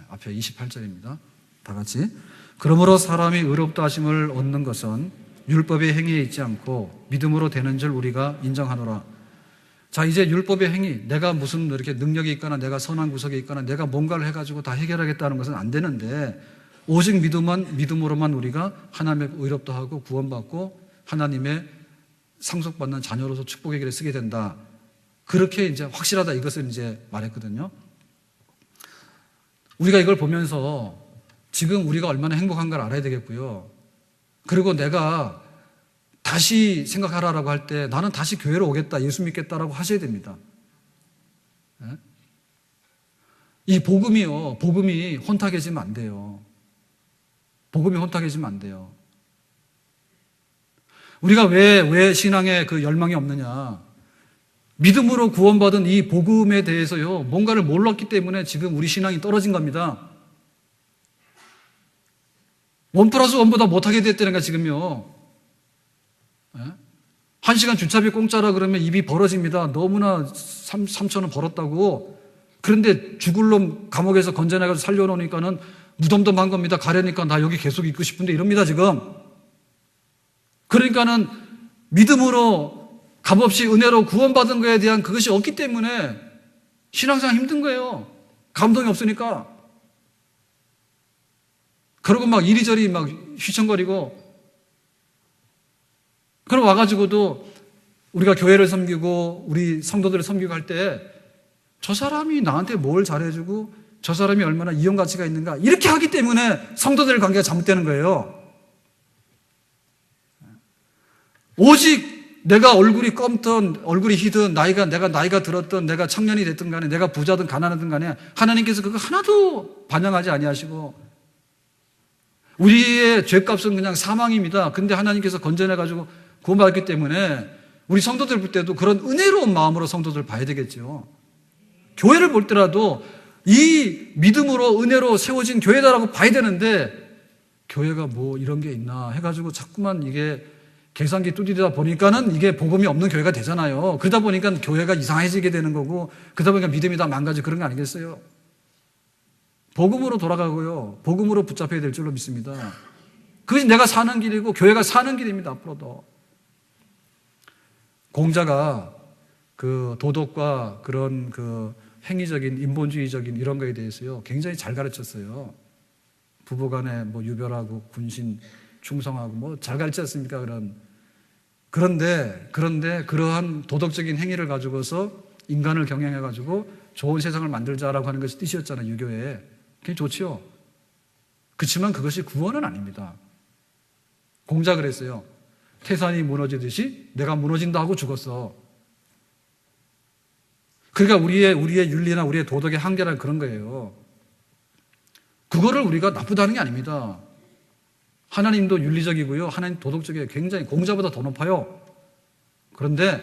앞에 28절입니다. 다 같이. 그러므로 사람이 의롭다 하심을 얻는 것은 율법의 행위에 있지 않고 믿음으로 되는 줄 우리가 인정하노라. 자, 이제 율법의 행위, 내가 무슨 이렇게 능력이 있거나 내가 선한 구석에 있거나 내가 뭔가를 해가지고 다 해결하겠다는 것은 안 되는데, 오직 믿음으로만 우리가 하나님의 의롭다 하고 구원받고 하나님의 상속받는 자녀로서 축복의 길에 쓰게 된다. 그렇게 이제 확실하다, 이것을 이제 말했거든요. 우리가 이걸 보면서 지금 우리가 얼마나 행복한 걸 알아야 되겠고요. 그리고 내가 다시 생각하라라고 할 때 나는 다시 교회로 오겠다, 예수 믿겠다라고 하셔야 됩니다. 이 복음이 혼탁해지면 안 돼요. 복음이 혼탁해지면 안 돼요. 우리가 왜 신앙에 그 열망이 없느냐? 믿음으로 구원받은 이 복음에 대해서요, 뭔가를 몰랐기 때문에 지금 우리 신앙이 떨어진 겁니다. 1+1보다 못하게 됐다는 거야, 지금요. 1시간 주차비 공짜라 그러면 입이 벌어집니다. 너무나 3,000원 벌었다고. 그런데 죽을 놈 감옥에서 건져내가지고 살려놓으니까는 무덤덤한 겁니다. 가려니까 나 여기 계속 있고 싶은데 이럽니다, 지금. 그러니까는 믿음으로 값없이 은혜로 구원받은 거에 대한 그것이 없기 때문에 신앙생활 힘든 거예요. 감동이 없으니까. 그러고 막 이리저리 막 휘청거리고, 그럼 와가지고도 우리가 교회를 섬기고 우리 성도들을 섬기고 할 때 저 사람이 나한테 뭘 잘해주고 저 사람이 얼마나 이용 가치가 있는가, 이렇게 하기 때문에 성도들 관계가 잘못되는 거예요. 오직 내가 얼굴이 검든 얼굴이 희든 내가 나이가 들었든 내가 청년이 됐든 간에 내가 부자든 가난하든 간에 하나님께서 그거 하나도 반영하지 아니하시고, 우리의 죄값은 그냥 사망입니다. 근데 하나님께서 건져내가지고 구원받았기 때문에 우리 성도들 볼 때도 그런 은혜로운 마음으로 성도들 봐야 되겠죠. 교회를 볼 때라도 이 믿음으로 은혜로 세워진 교회다라고 봐야 되는데, 교회가 뭐 이런 게 있나 해가지고 자꾸만 이게 계산기 뚜디다 보니까는 이게 복음이 없는 교회가 되잖아요. 그러다 보니까 교회가 이상해지게 되는 거고, 그러다 보니까 믿음이 다 망가지고 그런 거 아니겠어요? 복음으로 돌아가고요, 복음으로 붙잡혀야 될 줄로 믿습니다. 그것이 내가 사는 길이고 교회가 사는 길입니다. 앞으로도. 공자가 그 도덕과 그런 그 행위적인 인본주의적인 이런 거에 대해서요 굉장히 잘 가르쳤어요. 부부간에 뭐 유별하고 군신 충성하고 뭐 잘 가르치지 않습니까? 그런데 그러한 도덕적인 행위를 가지고서 인간을 경영해 가지고 좋은 세상을 만들자라고 하는 것이 뜻이었잖아요, 유교에. 그게 좋지요. 그렇지만 그것이 구원은 아닙니다. 공자 그랬어요. 태산이 무너지듯이 내가 무너진다 하고 죽었어. 그러니까 우리의 윤리나 우리의 도덕의 한계란 그런 거예요. 그거를 우리가 나쁘다는 게 아닙니다. 하나님도 윤리적이고요, 하나님 도덕적이에요. 굉장히 공자보다 더 높아요. 그런데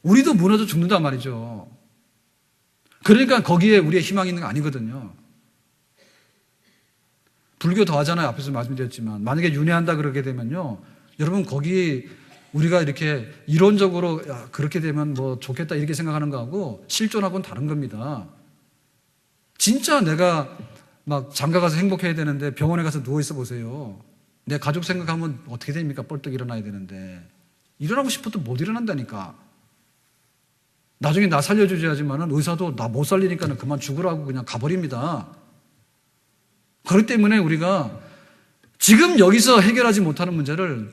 우리도 무너져 죽는단 말이죠. 그러니까 거기에 우리의 희망이 있는 거 아니거든요. 불교 더 하잖아요. 앞에서 말씀드렸지만 만약에 윤회한다 그러게 되면요, 여러분 거기 우리가 이렇게 이론적으로 야, 그렇게 되면 뭐 좋겠다 이렇게 생각하는 거하고 실존하고는 다른 겁니다. 진짜 내가 막 장가 가서 행복해야 되는데 병원에 가서 누워있어 보세요. 내 가족 생각하면 어떻게 됩니까? 뻘떡 일어나야 되는데 일어나고 싶어도 못 일어난다니까. 나중에 나 살려주셔야지만은 의사도 나 못 살리니까는 그만 죽으라고 그냥 가버립니다. 그렇기 때문에 우리가 지금 여기서 해결하지 못하는 문제를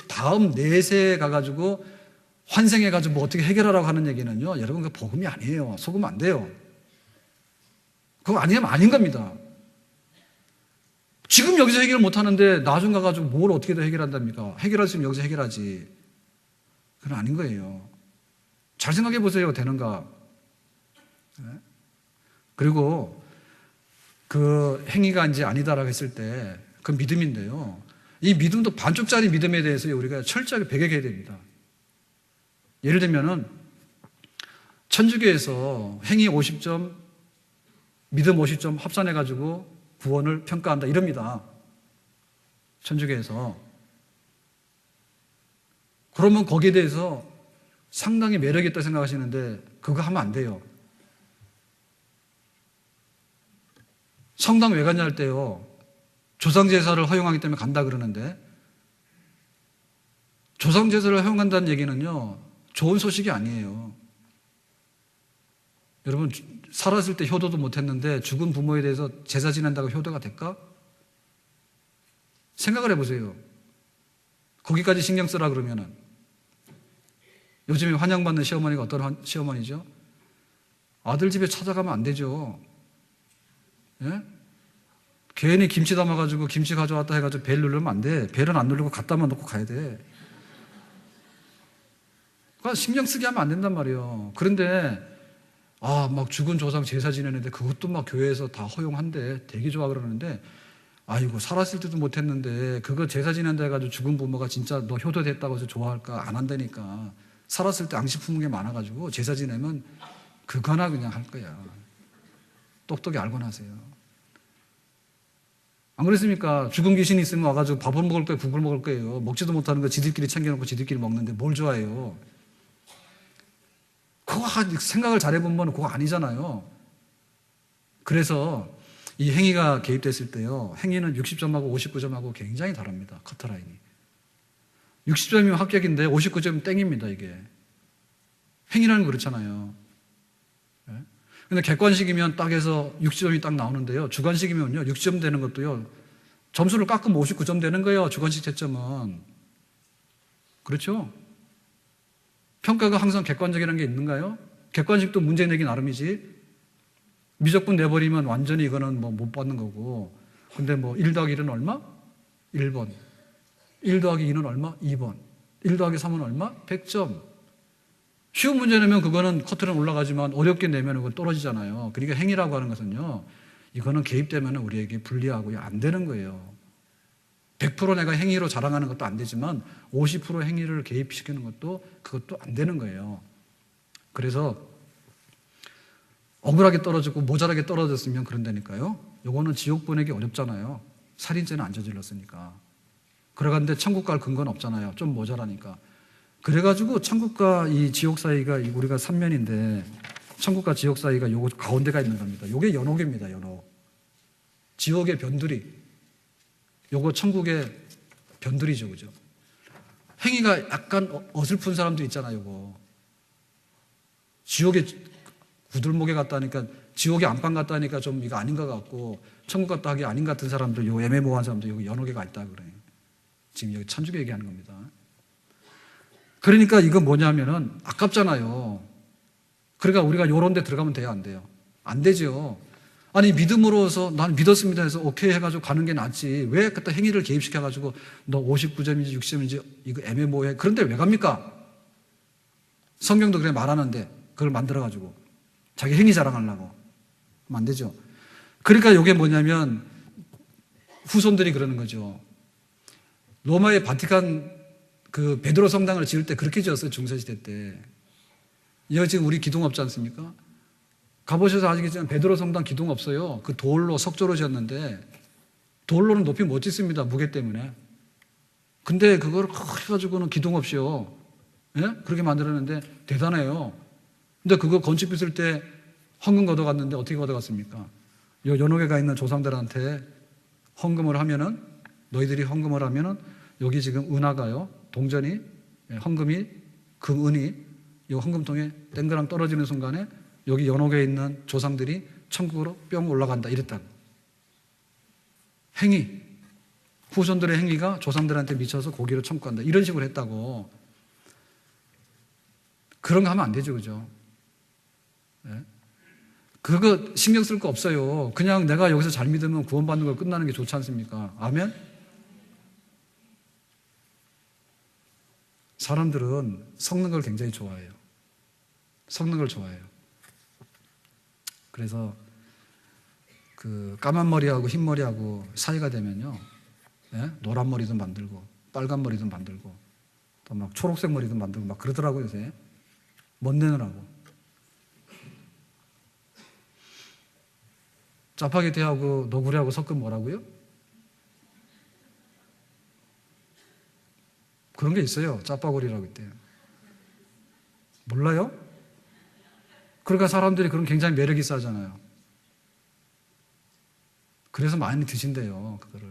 다음 내세에 가가지고 환생해가지고 뭐 어떻게 해결하라고 하는 얘기는요, 여러분 그 복음이 아니에요. 속으면 안 돼요. 그거 아니면 아닌 겁니다. 지금 여기서 해결 못하는데 나중 가가지고 뭘 어떻게 더 해결한답니까? 해결할 수 있으면 여기서 해결하지. 그건 아닌 거예요. 잘 생각해 보세요. 되는가? 그리고 그 행위가 이제 아니다라고 했을 때 그 믿음인데요. 이 믿음도 반쪽짜리 믿음에 대해서 우리가 철저하게 배격해야 됩니다. 예를 들면은 천주교에서 행위 50점, 믿음 50점 합산해가지고 구원을 평가한다 이럽니다. 천주교에서. 그러면 거기에 대해서 상당히 매력이 있다고 생각하시는데 그거 하면 안 돼요. 성당 왜 갔냐 할 때요. 조상제사를 허용하기 때문에 간다 그러는데 조상제사를 허용한다는 얘기는요. 좋은 소식이 아니에요. 여러분 살았을 때 효도도 못했는데 죽은 부모에 대해서 제사 지낸다고 효도가 될까? 생각을 해보세요. 거기까지 신경 쓰라 그러면은 요즘에 환영받는 시어머니가 어떤 시어머니죠? 아들 집에 찾아가면 안 되죠. 예? 괜히 김치 담아가지고 김치 가져왔다 해가지고 벨 누르면 안 돼. 벨은 안 누르고 갖다만 놓고 가야 돼. 그러니까 신경 쓰게 하면 안 된단 말이에요. 그런데 막 죽은 조상 제사 지내는데 그것도 막 교회에서 다 허용한대. 되게 좋아 그러는데 아이고 살았을 때도 못했는데 그거 제사 지낸다 해가지고 죽은 부모가 진짜 너 효도됐다고 해서 좋아할까? 안 한다니까. 살았을 때 앙시 품은 게 많아가지고 제사 지내면 그거나 그냥 할 거야. 똑똑히 알고나 하세요. 안 그랬습니까? 죽은 귀신이 있으면 와가지고 밥을 먹을 거예요? 국을 먹을 거예요? 먹지도 못하는 거 지들끼리 챙겨놓고 지들끼리 먹는데 뭘 좋아해요? 그거 생각을 잘해보면 그거 아니잖아요. 그래서 이 행위가 개입됐을 때요. 행위는 60점하고 59점하고 굉장히 다릅니다. 커트라인이. 60점이면 합격인데 59점은 땡입니다. 이게. 행위라는 거 그렇잖아요. 근데 객관식이면 딱 해서 60점이 딱 나오는데요. 주관식이면요. 60점 되는 것도요. 점수를 깎으면 59점 되는 거예요. 주관식 채점은. 그렇죠? 평가가 항상 객관적이라는 게 있는가요? 객관식도 문제 내기 나름이지. 미적분 내버리면 완전히 이거는 못 받는 거고. 근데 1 더하기 1은 얼마? 1번. 1 더하기 2는 얼마? 2번. 1 더하기 3은 얼마? 100점. 쉬운 문제 내면 그거는 커트는 올라가지만 어렵게 내면 그건 떨어지잖아요. 그러니까 행위라고 하는 것은요. 이거는 개입되면 우리에게 불리하고요. 안 되는 거예요. 100% 내가 행위로 자랑하는 것도 안 되지만 50% 행위를 개입시키는 것도 그것도 안 되는 거예요. 그래서 억울하게 떨어지고 모자라게 떨어졌으면 그런다니까요. 요거는 지옥 보내기 어렵잖아요. 살인죄는 안 저질렀으니까. 그래갔는데 천국 갈 근거는 없잖아요. 좀 모자라니까. 그래가지고 천국과 이 지옥 사이가 우리가 3면인데 천국과 지옥 사이가 요거 가운데가 있는 겁니다. 요게 연옥입니다. 연옥. 지옥의 변두리. 요거 천국의 변두리죠. 그죠? 행위가 약간 어설픈 사람도 있잖아요. 요거. 지옥에 구들목에 갔다니까 지옥에 안방 갔다니까 좀 이거 아닌 것 같고 천국 갔다 하기 아닌 것 같은 사람들 요 애매모호한 사람들 여기 연옥에 가 있다 그래요. 지금 여기 천주교 얘기하는 겁니다. 그러니까 이건 뭐냐면은 아깝잖아요. 그러니까 우리가 요런 데 들어가면 돼요, 안 돼요? 안 되죠. 아니 믿음으로서 난 믿었습니다 해서 오케이 해가지고 가는 게 낫지. 왜 그때 행위를 개입시켜가지고 너 59점인지 60점인지 이거 애매모호해. 그런데 왜 갑니까? 성경도 그래 말하는데 그걸 만들어가지고 자기 행위 자랑하려고 하면 안 되죠. 그러니까 이게 뭐냐면 후손들이 그러는 거죠. 로마의 바티칸 그 베드로 성당을 지을 때 그렇게 지었어요. 중세시대 때. 여기 지금 우리 기둥 없지 않습니까? 가보셔서 아시겠지만 베드로 성당 기둥 없어요. 그 돌로 석조로 지었는데 돌로는 높이 못 짓습니다. 무게 때문에. 근데 그걸 해가지고는 기둥 없이요. 예? 그렇게 만들었는데 대단해요. 근데 그거 건축비 쓸 때 헌금 걷어갔는데 어떻게 걷어갔습니까? 요 연옥에 가 있는 조상들한테 헌금을 하면은 너희들이 헌금을 하면은 여기 지금 은하가요. 동전이 헌금이 금은이 이 헌금통에 땡그랑 떨어지는 순간에 여기 연옥에 있는 조상들이 천국으로 뿅 올라간다 이랬다고. 행위 후손들의 행위가 조상들한테 미쳐서 고기로 천국 간다 이런 식으로 했다고. 그런 거 하면 안 되죠. 그죠? 네? 그거 신경 쓸 거 없어요. 그냥 내가 여기서 잘 믿으면 구원받는 걸 끝나는 게 좋지 않습니까? 아멘? 사람들은 섞는 걸 굉장히 좋아해요. 섞는 걸 좋아해요. 그래서 그 까만 머리하고 흰 머리하고 사이가 되면요. 예? 노란 머리도 만들고 빨간 머리도 만들고 또 막 초록색 머리도 만들고 막 그러더라고요. 요새 멋내느라고. 짜파게티하고 너구리하고 섞으면 뭐라고요? 그런 게 있어요. 짜파구리라고 있대요. 몰라요? 그러니까 사람들이 그런 굉장히 매력 있어 하잖아요. 그래서 많이 드신대요, 그거를.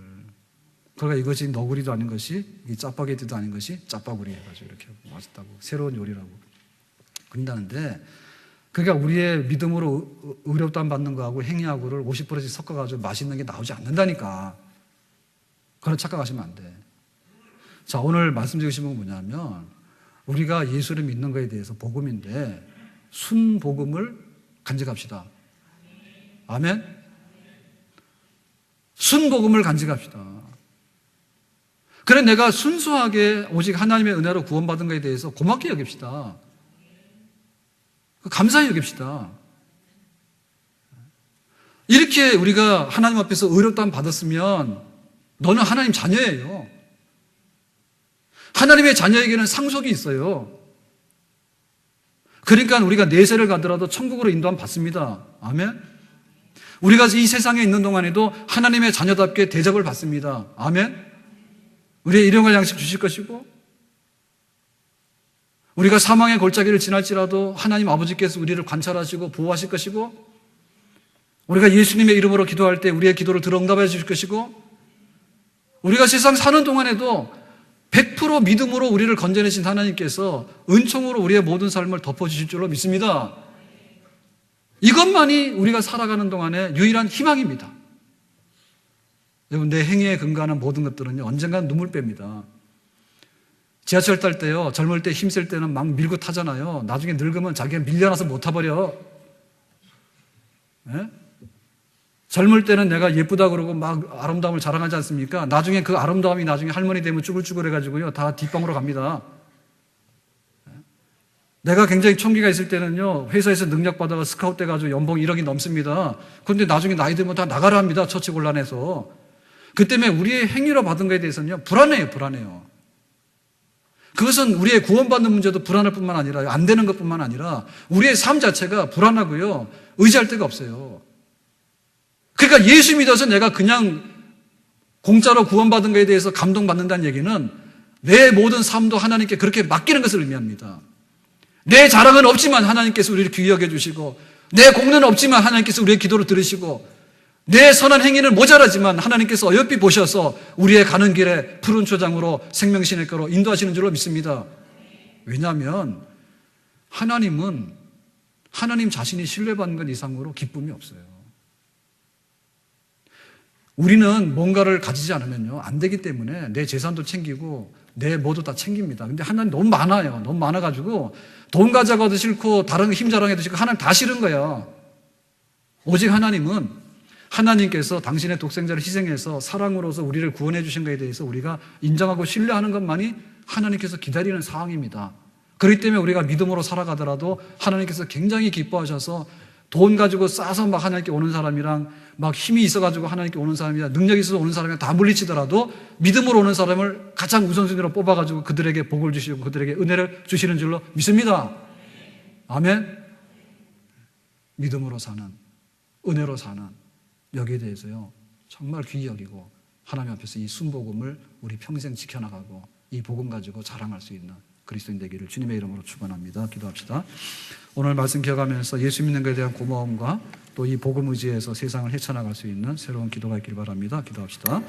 그러니까 이것이 너구리도 아닌 것이, 이 짜파게티도 아닌 것이 짜파구리 해가지고 이렇게 맛있다고. 새로운 요리라고. 그런다는데, 그러니까 우리의 믿음으로 의롭다함 받는 거하고 행위하고를 50%씩 섞어가지고 맛있는 게 나오지 않는다니까. 그런 착각하시면 안 돼. 자, 오늘 말씀드리고 건 뭐냐면, 우리가 예수를 믿는 거에 대해서 복음인데, 순복음을 간직합시다. 아멘? 순복음을 간직합시다. 그래, 내가 순수하게 오직 하나님의 은혜로 구원받은 것에 대해서 고맙게 여깁시다. 감사히 여깁시다. 이렇게 우리가 하나님 앞에서 의롭다함 받았으면 너는 하나님 자녀예요. 하나님의 자녀에게는 상속이 있어요. 그러니까 우리가 내세를 가더라도 천국으로 인도함 받습니다. 아멘? 우리가 이 세상에 있는 동안에도 하나님의 자녀답게 대접을 받습니다. 아멘? 우리의 일용할 양식 주실 것이고, 우리가 사망의 골짜기를 지날지라도 하나님 아버지께서 우리를 관찰하시고 보호하실 것이고, 우리가 예수님의 이름으로 기도할 때 우리의 기도를 들어 응답해 주실 것이고, 우리가 세상 사는 동안에도 100% 믿음으로 우리를 건져내신 하나님께서 은총으로 우리의 모든 삶을 덮어주실 줄로 믿습니다. 이것만이 우리가 살아가는 동안에 유일한 희망입니다. 여러분, 내 행위에 근거하는 모든 것들은요, 언젠간 눈물 뺍니다. 지하철 탈 때요, 젊을 때 힘쓸 때는 막 밀고 타잖아요. 나중에 늙으면 자기가 밀려나서 못 타버려. 예? 젊을 때는 내가 예쁘다 그러고 막 아름다움을 자랑하지 않습니까? 나중에 그 아름다움이 나중에 할머니 되면 쭈글쭈글 해가지고요, 다 뒷방으로 갑니다. 내가 굉장히 총기가 있을 때는요, 회사에서 능력받아가 스카웃 돼가지고 연봉 1억이 넘습니다. 그런데 나중에 나이 들면 다 나가라 합니다. 처치 곤란해서. 그 때문에 우리의 행위로 받은 것에 대해서는요, 불안해요. 그것은 우리의 구원받는 문제도 불안할 뿐만 아니라, 안 되는 것 뿐만 아니라, 우리의 삶 자체가 불안하고요, 의지할 데가 없어요. 그러니까 예수 믿어서 내가 그냥 공짜로 구원받은 것에 대해서 감동받는다는 얘기는 내 모든 삶도 하나님께 그렇게 맡기는 것을 의미합니다. 내 자랑은 없지만 하나님께서 우리를 귀히 여겨주시고, 내 공로는 없지만 하나님께서 우리의 기도를 들으시고, 내 선한 행위는 모자라지만 하나님께서 어여삐 보셔서 우리의 가는 길에 푸른 초장으로 생명신의 가로 인도하시는 줄로 믿습니다. 왜냐하면 하나님은 하나님 자신이 신뢰받는 것 이상으로 기쁨이 없어요. 우리는 뭔가를 가지지 않으면요, 안 되기 때문에 내 재산도 챙기고 내 뭐도 다 챙깁니다. 근데 하나님 너무 많아요. 너무 많아가지고 돈 가져가도 싫고 다른 힘 자랑해도 싫고 하나님 다 싫은 거야. 오직 하나님은 하나님께서 당신의 독생자를 희생해서 사랑으로서 우리를 구원해 주신 것에 대해서 우리가 인정하고 신뢰하는 것만이 하나님께서 기다리는 사항입니다. 그렇기 때문에 우리가 믿음으로 살아가더라도 하나님께서 굉장히 기뻐하셔서 돈 가지고 싸서 막 하나님께 오는 사람이랑 막 힘이 있어가지고 하나님께 오는 사람이랑 능력이 있어서 오는 사람이랑 다 물리치더라도 믿음으로 오는 사람을 가장 우선순위로 뽑아가지고 그들에게 복을 주시고 그들에게 은혜를 주시는 줄로 믿습니다. 아멘. 믿음으로 사는, 은혜로 사는, 여기에 대해서요, 정말 귀히 여기고 하나님 앞에서 이 순복음을 우리 평생 지켜나가고 이 복음 가지고 자랑할 수 있는 그리스도인 되기를 주님의 이름으로 축원합니다. 기도합시다. 오늘 말씀 기억하면서 예수 믿는 것에 대한 고마움과 또 이 복음 의지에서 세상을 헤쳐나갈 수 있는 새로운 기도가 있길 바랍니다. 기도합시다.